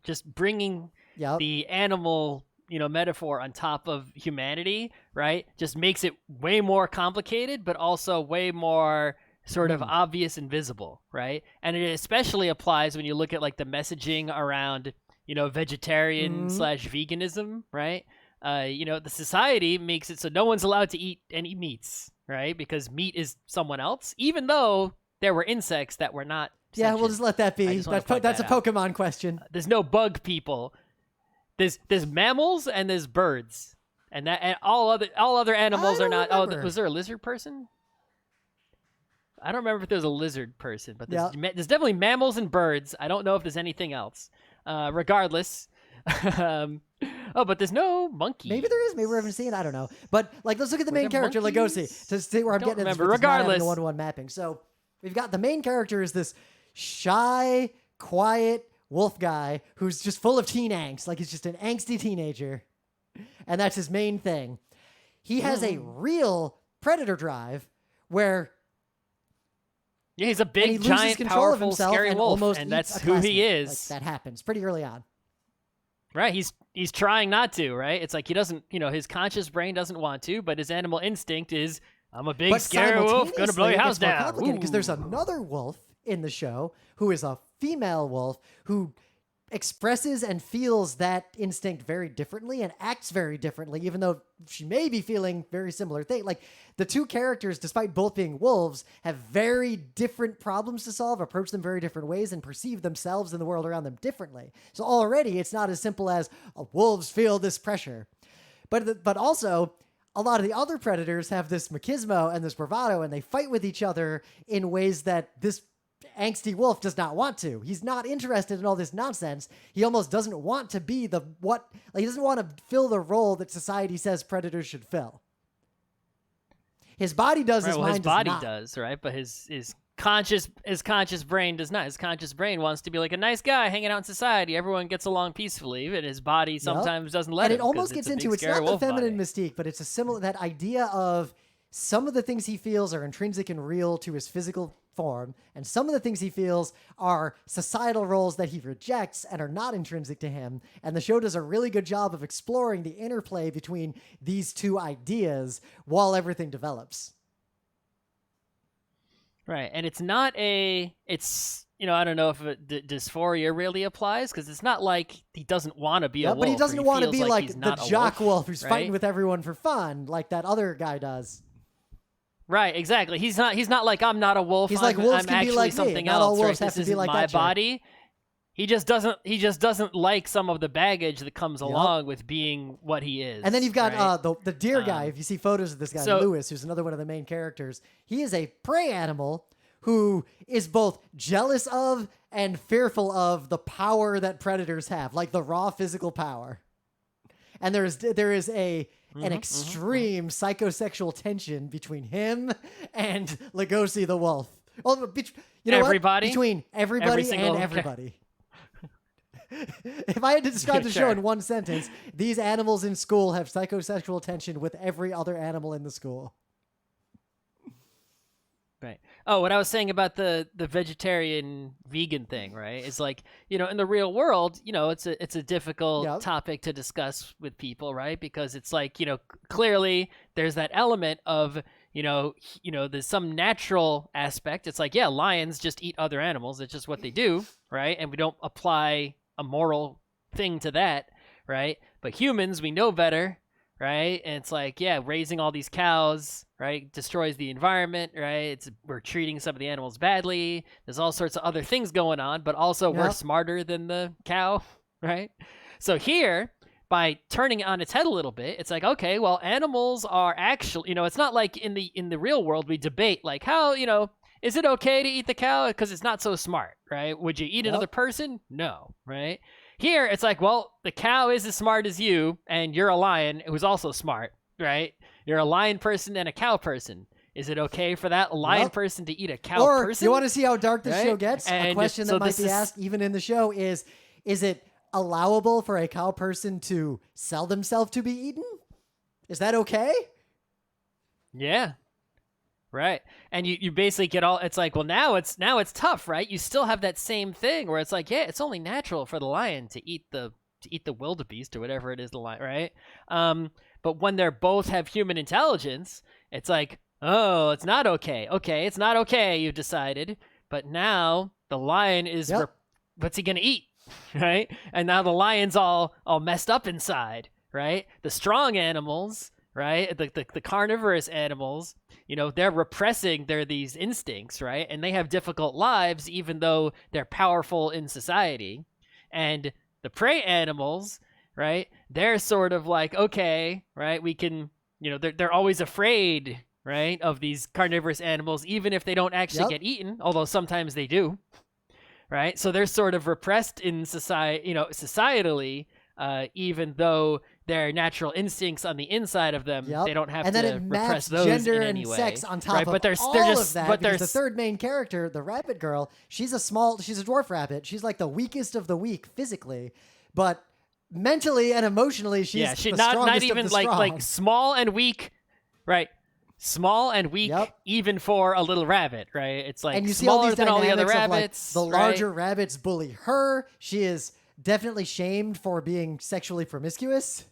just bringing the animal, metaphor on top of humanity, right? Just makes it way more complicated, but also way more sort of obvious and visible, right? And it especially applies when you look at like the messaging around, vegetarian / veganism, right? The society makes it so no one's allowed to eat any meats, right? Because meat is someone else, even though there were insects that were not Yeah, sentient. we'll just let that be. That's a Pokemon question. There's no bug people. There's mammals and there's birds, and all other animals are not. Remember. Oh, was there a lizard person? I don't remember if there's a lizard person, but there's definitely mammals and birds. I don't know if there's anything else. Regardless, but there's no monkey. Maybe there is. Maybe we haven't seen. I don't know. But like, let's look at the main character, Legosi, to see where I'm getting at. Regardless, the one-to-one mapping. So we've got the main character is this shy, quiet wolf guy who's just full of teen angst. Like he's just an angsty teenager, and that's his main thing. He has a real predator drive where. Yeah, he's a big, giant, powerful, scary wolf, and that's who he is. Like, that happens pretty early on. Right, he's trying not to, right? It's like he doesn't, his conscious brain doesn't want to, but his animal instinct is, I'm a big, scary wolf, gonna blow your house down. Because there's another wolf in the show who is a female wolf who expresses and feels that instinct very differently and acts very differently, even though she may be feeling very similar things. Like the two characters, despite both being wolves, have very different problems to solve, approach them very different ways, and perceive themselves and the world around them differently. So already it's not as simple as wolves feel this pressure. But also, a lot of the other predators have this machismo and this bravado, and they fight with each other in ways that this angsty wolf does not want to. He's not interested in all this nonsense. He almost doesn't want to be he doesn't want to fill the role that society says predators should fill. His body does, his mind does not. His body does, right? But his conscious brain does not. His conscious brain wants to be like a nice guy hanging out in society. Everyone gets along peacefully, and his body sometimes doesn't let him. And it almost gets into, it's not the feminine mystique, but it's that idea of some of the things he feels are intrinsic and real to his physical form, and some of the things he feels are societal roles that he rejects and are not intrinsic to him. And the show does a really good job of exploring the interplay between these two ideas while everything develops. Right, and it's not I don't know if dysphoria really applies, because it's not like he doesn't want to be a wolf. But he doesn't want to be like the jock wolf who's right? fighting with everyone for fun, like that other guy does. Right, exactly. He's not like, I'm not a wolf. He's like, wolves I'm can be like something me. else. Not all wolves right? have this to be like my that. Body. He just doesn't like some of the baggage that comes along with being what he is. And then you've got right? the deer guy. If you see photos of this guy, Lewis, who's another one of the main characters, he is a prey animal who is both jealous of and fearful of the power that predators have, like the raw physical power. And there is an extreme psychosexual tension between him and Legosi the wolf. Oh, everybody? Between everybody and everybody. If I had to describe the show in one sentence, these animals in school have psychosexual tension with every other animal in the school. Right. Oh, what I was saying about the vegetarian vegan thing, right? Is like, in the real world, it's a difficult topic to discuss with people, right? Because it's like, clearly there's that element of, there's some natural aspect. It's like, lions just eat other animals. It's just what they do, right? And we don't apply a moral thing to that, right? But humans, we know better, right? And it's like, yeah, raising all these cows, right, destroys the environment, right? We're treating some of the animals badly. There's all sorts of other things going on, but also we're smarter than the cow, right? So here, by turning it on its head a little bit, it's like, okay, well, animals are actually, it's not like in the real world we debate like how, is it okay to eat the cow because it's not so smart, right? Would you eat another person? No, right? Here, it's like, well, the cow is as smart as you, and you're a lion who's also smart, right? You're a lion person and a cow person. Is it okay for that lion person to eat a cow person? Or you want to see how dark this show gets? And a question that might be asked even in the show is it allowable for a cow person to sell themselves to be eaten? Is that okay? Yeah. Right. And you basically get all, it's like, well, now it's tough, right? You still have that same thing where it's like, yeah, it's only natural for the lion to eat the wildebeest or whatever it is, the lion, right? But when they're both have human intelligence, it's like, oh, it's not okay. Okay, it's not okay, you've decided. But now the lion is, what's he going to eat, right? And now the lion's all messed up inside, right? The strong animals, right? The carnivorous animals, they're repressing these instincts, right? And they have difficult lives, even though they're powerful in society. And the prey animals, right? They're sort of like, okay, right? We can, they're always afraid, right, of these carnivorous animals, even if they don't actually get eaten, although sometimes they do, right? So they're sort of repressed in society, societally, even though their natural instincts on the inside of them, they don't have to repress those gender in any and way. sex on top right? of but they're, all they're just, of that. But Because the third main character, the rabbit girl, she's a dwarf rabbit. She's like the weakest of the weak physically, but mentally and emotionally, she's the strongest not even of the strong. like small and weak, right? Small and weak, even for a little rabbit, right? It's like, and you see all these than all the other rabbits. rabbits. The larger rabbits bully her. She is definitely shamed for being sexually promiscuous.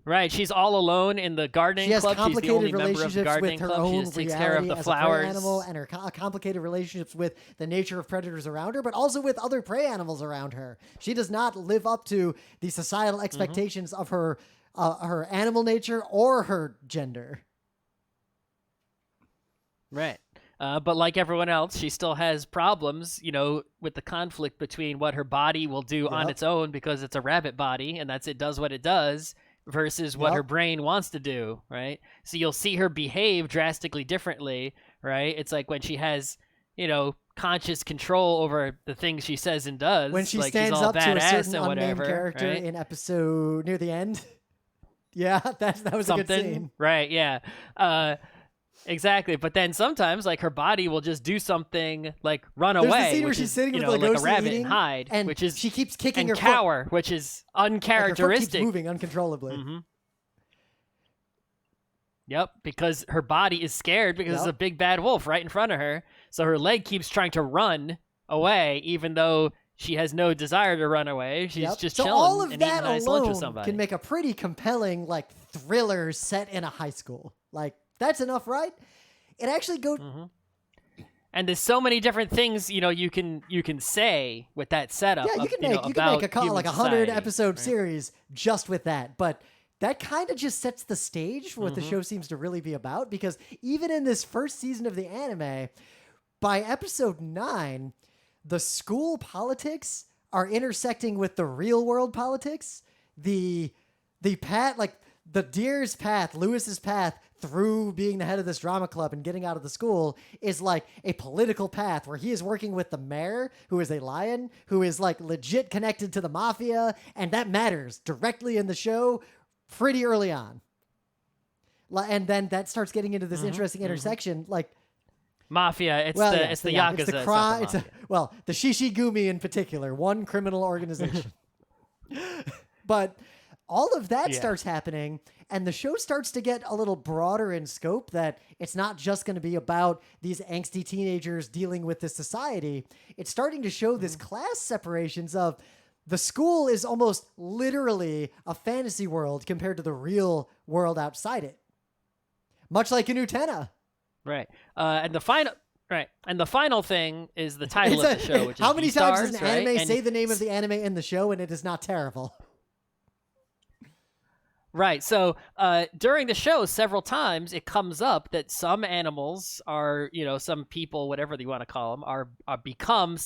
Right, she's all alone in the gardening club. She's the only member of the gardening club. She just takes care of the flowers. Animal and her complicated relationships with the nature of predators around her, but also with other prey animals around her. She does not live up to the societal expectations of her animal nature or her gender. Right. But like everyone else, she still has problems, with the conflict between what her body will do on its own because it's a rabbit body and it does what it does, versus what her brain wants to do, right? So you'll see her behave drastically differently, right? It's like when she has, conscious control over the things she says and does. When she like stands she's all up to a certain and unnamed whatever, character right? in episode near the end. Yeah, that was Something, a good scene. Right, yeah. Exactly, but then sometimes like her body will just do something like run There's away, the scene where which she's is sitting with like a rabbit eating, and hide, and which is she keeps kicking her cower, which is uncharacteristic. Like her foot keeps moving uncontrollably. Mm-hmm. Yep, because her body is scared because there's a big bad wolf right in front of her, so her leg keeps trying to run away, even though she has no desire to run away. She's just chilling all of and that eating a nice lunch with alone somebody. can make a pretty compelling thriller set in a high school. That's enough, right? It actually goes. Mm-hmm. And there's so many different things you can say with that setup. Yeah, you can make a 100-episode series just with that, but that kind of just sets the stage for what the show seems to really be about. Because even in this first season of the anime, by episode 9, the school politics are intersecting with the real world politics. The path, the deer's path, Lewis's path through being the head of this drama club and getting out of the school is like a political path where he is working with the mayor, who is a lion, who is legit connected to the mafia. And that matters directly in the show pretty early on. And then that starts getting into this interesting intersection. Mafia, it's the Yakuza. It's the crime. The Shishigumi in particular, one criminal organization. But all of that starts happening, and the show starts to get a little broader in scope, that it's not just going to be about these angsty teenagers dealing with this society. It's starting to show this class separations of the school is almost literally a fantasy world compared to the real world outside it. Much like in Utena. Right. And the final... Right. And the final thing is the title of the show, which is how many times does Beastars, an anime right? say the name of the anime in the show and it is not terrible? Right. So during the show, several times it comes up that some animals are, some people, whatever you want to call them, are become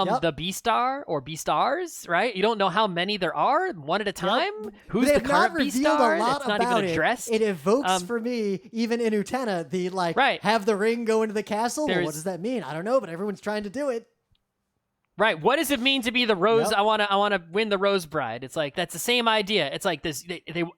Yep. the Beastar or Beastars, right? You don't know how many there are, one at a time. Yep. Who's They the have not current revealed Beastar? a lot It's not about even addressed. It evokes for me, even in Utena, the Right. have the ring go into the castle. Well, what There's- does that mean? I don't know, but everyone's trying to do it. Right. What does it mean to be the Rose? Yep. I want to win the Rose Bride. It's like that's the same idea. It's like this.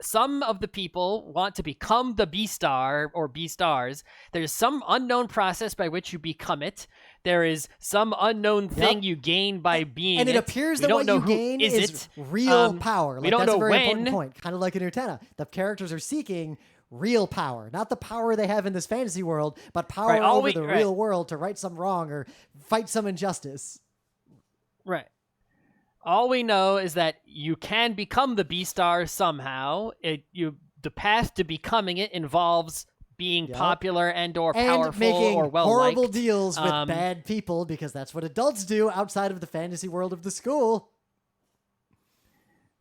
Some of the people want to become the Beastar or Beastars. There's some unknown process by which you become it. There is some unknown thing you gain by being and it it. appears We that don't what you know gain who is it. real power. we don't that's know a very important when. point. Kind of like in Utena, the characters are seeking real power, not the power they have in this fantasy world, but power Right, over the real world to right some wrong or fight some injustice. Right. All we know is that you can become the Beastar somehow. The path to becoming it involves being popular and/or powerful and making or well horrible liked. deals with bad people, because that's what adults do outside of the fantasy world of the school.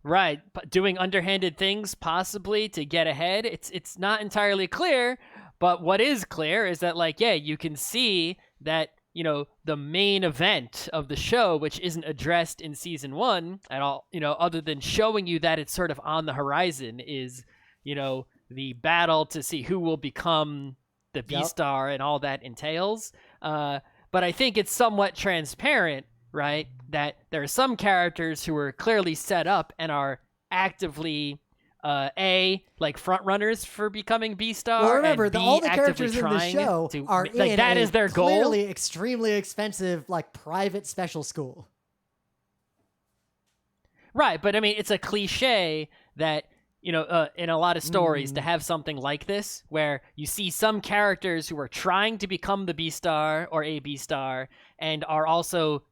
Right, doing underhanded things possibly to get ahead. It's not entirely clear, but what is clear is that you can see that the main event of the show, which isn't addressed in season 1 at all, other than showing you that it's sort of on the horizon, is the battle to see who will become the Beastar and all that entails. But I think it's somewhat transparent, right, that there are some characters who are clearly set up and are actively front runners for becoming Beastar. Well, remember, and all the characters in the show are in that is their goal. Clearly extremely expensive, private special school. Right, but I mean, it's a cliche that in a lot of stories to have something like this, where you see some characters who are trying to become the Beastar or a Beastar and are also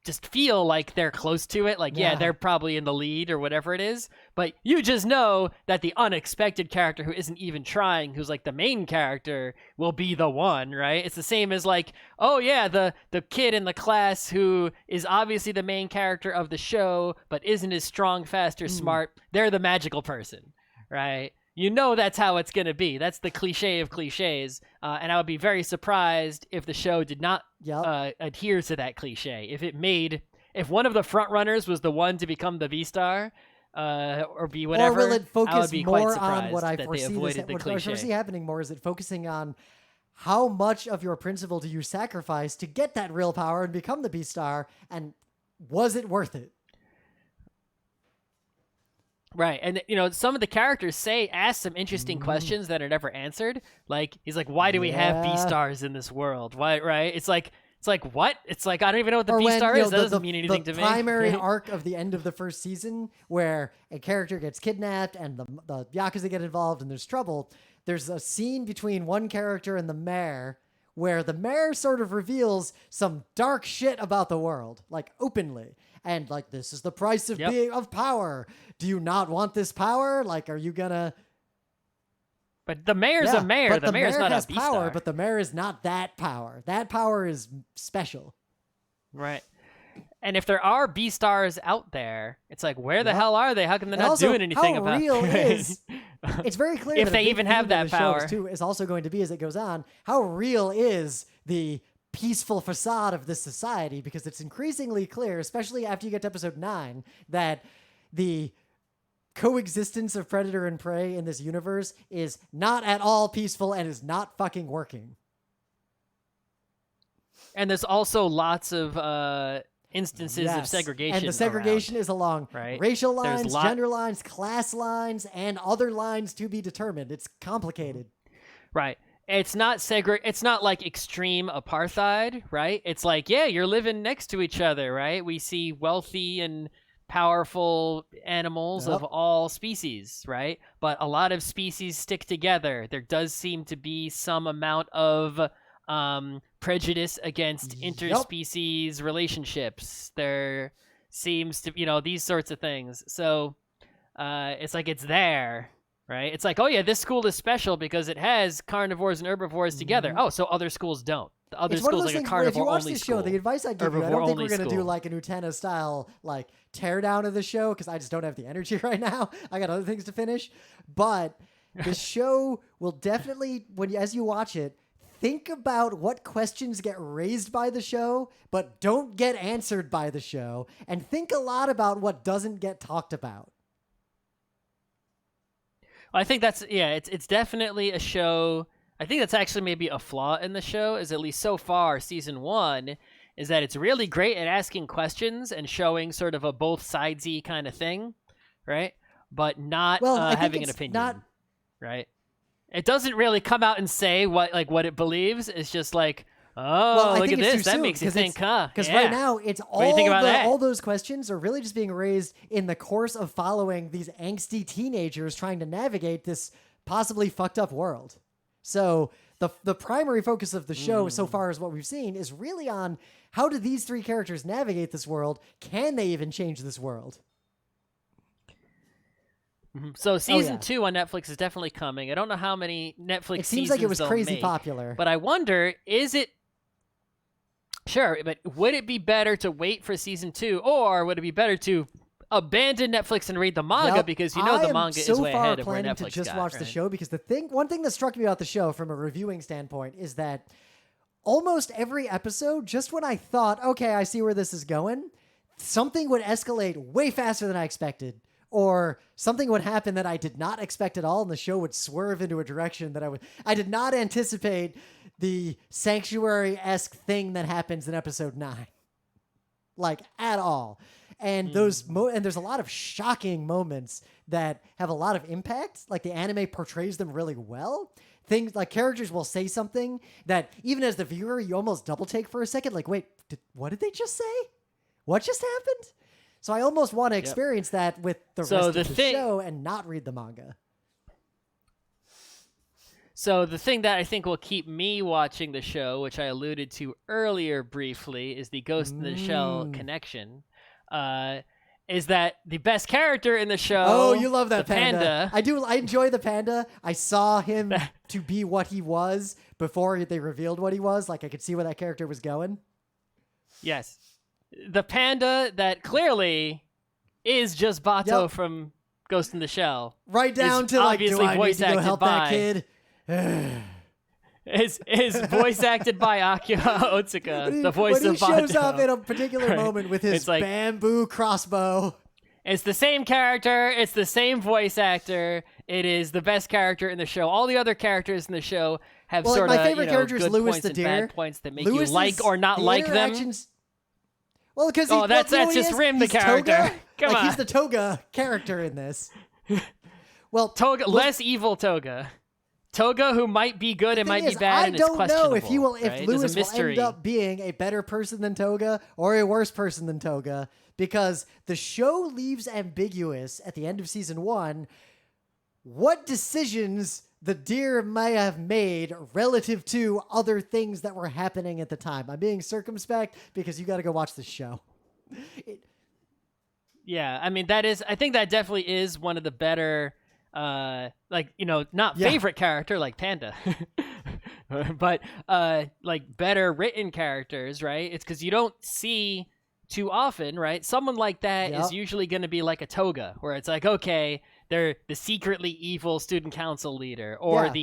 just feel like they're close to it. They're probably in the lead or whatever it is. But you just know that the unexpected character who isn't even trying, who's the main character, will be the one, right? It's the same as the kid in the class who is obviously the main character of the show, but isn't as strong, fast, or smart. They're the magical person, right? That's how it's going to be. That's the cliche of cliches. And I would be very surprised if the show did not adhere to that cliche. If one of the front runners was the one to become the V-Star, or be whatever, or will it focus I would be quite more surprised on what I that foresee they avoided the what I cliche. foresee happening more? Is it focusing on how much of your principle do you sacrifice to get that real power and become the Beastar, and was it worth it? Right, and some of the characters ask some interesting questions that are never answered. He's like, why do we have Beastars in this world? Why? Right? It's like what? It's like I don't even know what the Beastar is. That doesn't mean anything to me. The primary arc of the end of the first season, where a character gets kidnapped and the Yakuza get involved and there's trouble. There's a scene between one character and the mayor, where the mayor sort of reveals some dark shit about the world, openly. And this is the price of being of power. Do you not want this power? Are you gonna? But the mayor's a mayor. But the mayor's mayor not has a Beastar. power, but the mayor is not that power. That power is special. Right. And if there are Beastars out there, it's where the hell are they? How come they're not also, doing anything how about real it? is? It's very clear if that they a big even theme have of that the show power. too is also going to be, as it goes on, how real is the peaceful facade of this society, because it's increasingly clear, especially after you get to episode 9, that the coexistence of predator and prey in this universe is not at all peaceful and is not fucking working. And there's also lots of instances of segregation. And the segregation around, is along right? racial lines, gender lines, class lines, and other lines to be determined. It's complicated. Right. It's not it's not like extreme apartheid, right? It's you're living next to each other, right? We see wealthy and powerful animals of all species, right? But a lot of species stick together. There does seem to be some amount of prejudice against interspecies relationships. There seems to, these sorts of things. So it's it's there. right? It's like, oh yeah, this school is special because it has carnivores and herbivores together. Oh, so other schools don't. The other It's one of school's those like a things where if you carnivore watch only this school. show, the advice I give you, I don't think we're going to do school. like an Utena style like teardown of the show because I just don't have the energy right now. I got other things to finish. But the show will definitely, as you watch it, think about what questions get raised by the show, but don't get answered by the show, and think a lot about what doesn't get talked about. I think it's definitely a show. I think that's actually maybe a flaw in the show, is at least so far, season 1, is that it's really great at asking questions and showing sort of a both sidesy kind of thing, right? But not having an opinion, right? It doesn't really come out and say what it believes. It's just like, look at this. That makes you think, huh? Because right now, it's all those questions are really just being raised in the course of following these angsty teenagers trying to navigate this possibly fucked up world. So the primary focus of the show so far as what we've seen is really on how do these 3 characters navigate this world? Can they even change this world? So season 2 on Netflix is definitely coming. I don't know how many Netflix It seems seasons like it was they'll crazy make, popular. but I wonder, is it... Sure, but would it be better to wait for season 2, or would it be better to abandon Netflix and read the manga because the manga is way ahead of where Netflix to just got, watch right? the show because one thing that struck me about the show from a reviewing standpoint is that almost every episode, just when I thought, okay, I see where this is going, something would escalate way faster than I expected, or something would happen that I did not expect at all, and the show would swerve into a direction that I did not anticipate the sanctuary-esque thing that happens in episode 9. Like, at all. And there's a lot of shocking moments that have a lot of impact. Like, the anime portrays them really well. Things like characters will say something that even as the viewer, you almost double take for a second. Like, wait, what did they just say? What just happened? So I almost want to experience that with the rest of the show and not read the manga. So the thing that I think will keep me watching the show, which I alluded to earlier briefly, is the Ghost in the Shell connection. Is that the best character in the show? Oh, you love that panda. I do. I enjoy the panda. I saw him to be what he was before they revealed what he was. Like, I could see where that character was going. Yes. The panda that clearly is just Bato from Ghost in the Shell. Right down to like, do I need to go help that kid? is voice acted by Akira Otsuka, the voice of Bato. When he shows up in a particular moment with his bamboo crossbow. It's the same character. It's the same voice actor. It is the best character in the show. All the other characters in the show have sort of my favorite character is good Louis points the and deer. bad points that make you like or not like them. Well, because that's just Rim, the character. Toga. Come on, he's the Toga character in this. Well, Toga, less evil Toga. Toga, who might be good and might be bad, and it's questionable. I don't know if Louis will end up being a better person than Toga or a worse person than Toga, because the show leaves ambiguous at the end of season 1 what decisions the deer may have made relative to other things that were happening at the time. I'm being circumspect because you got to go watch the show. Yeah, I mean, I think that definitely is one of the better, not favorite character like Panda, but like better written characters, right? It's because you don't see too often, right? Someone like that is usually going to be like a Toga, where it's like, okay, they're the secretly evil student council leader, or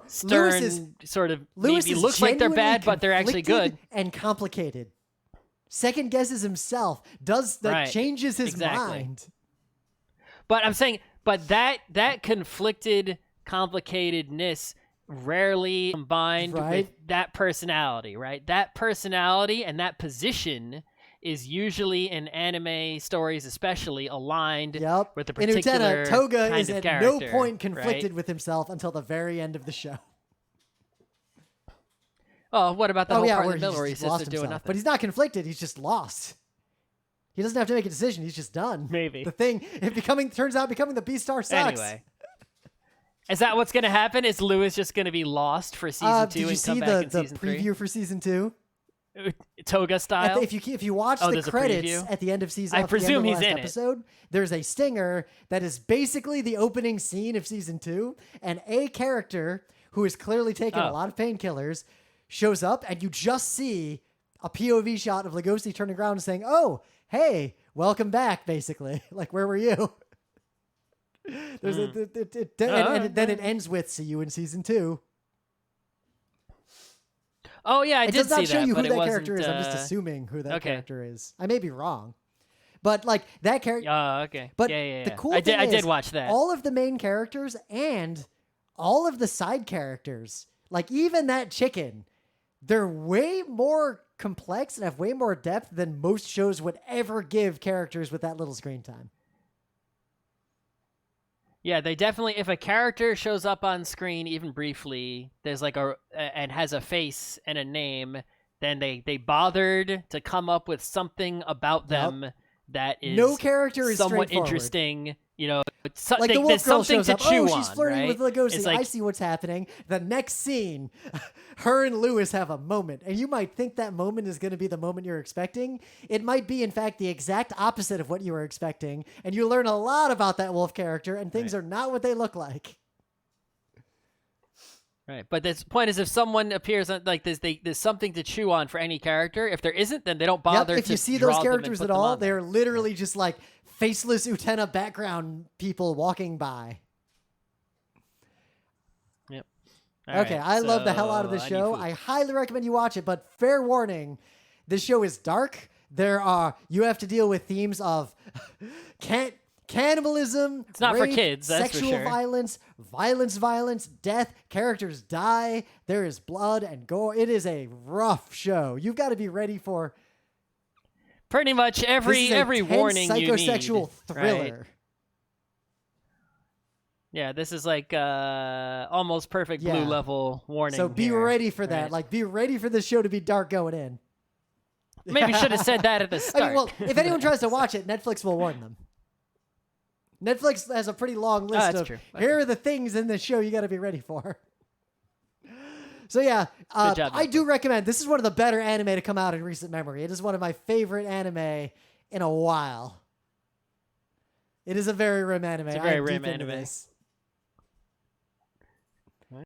stern sort of maybe looks like they're bad, but they're actually good and complicated. Second guesses himself, changes his mind. But I'm saying, that conflicted, complicatedness rarely combined with that personality, right? That personality and that position is usually in anime stories, especially aligned with the particular in Utena, Toga kind is of at character, no point conflicted with himself until the very end of the show. Oh, what about the whole part in the middle where he says they're doing nothing? But he's not conflicted. He's just lost. He doesn't have to make a decision. He's just done. Maybe. The thing, turns out becoming the Beastar sucks. Anyway. Is that what's going to happen? Is Louis just going to be lost for season 2 and come back in season 3? Did you see the preview for season 2? Toga style. If you watch the there's a credits preview? at the end of season, I at the end of presume the he's last in it. episode, there's a stinger that is basically the opening scene of season 2, and a character who is clearly taking a lot of painkillers shows up, and you just see a POV shot of Lugosi turning around and saying, "Oh, hey, welcome back," basically. Like, where were you? There's and then it ends with "See you in season 2." Oh yeah, I It did does not see show that, you who but that it character is. wasn't, I'm just assuming who that okay. character is. I may be wrong, but like that character. Okay. But yeah. the cool I thing did is watch that. all of the main characters and all of the side characters, like even that chicken, they're way more complex and have way more depth than most shows would ever give characters with that little screen time. Yeah, they definitely. If a character shows up on screen even briefly, there's like and has a face and a name, then they bothered to come up with something about them that is No character is somewhat straightforward. interesting. You know, Like the wolf there's girl something shows to up. chew Oh, she's on, flirting right? with Lugosi. It's like, I see what's happening. The next scene, her and Lewis have a moment, and you might think that moment is going to be the moment you're expecting. It might be, in fact, the exact opposite of what you were expecting, and you learn a lot about that wolf character, and things are not what they look like. Right, but the point is, if someone appears on like there's something to chew on for any character. If there isn't, then they don't bother. If you see those characters at all, they're literally just like faceless Utena background people walking by. Yep. Okay, I love the hell out of this show. I highly recommend you watch it, but fair warning, this show is dark. You have to deal with themes of cannibalism. It's not rape, for kids, that's for sexual sure. violence, death. Characters die. There is blood and gore. It is a rough show. You've got to be ready for pretty much every warning you need. Psychosexual thriller. Right? Yeah, this is like almost perfect blue level warning. So be ready for that. Like, be ready for this show to be dark going in. Maybe should have said that at the start. I mean, well, if anyone tries to watch it, Netflix will warn them. Netflix has a pretty long list of here are the things in this show you got to be ready for. So yeah, Good job, I do recommend. This is one of the better anime to come out in recent memory. It is one of my favorite anime in a while. It is a very rim anime. It's a very I'm rim deep into anime. this.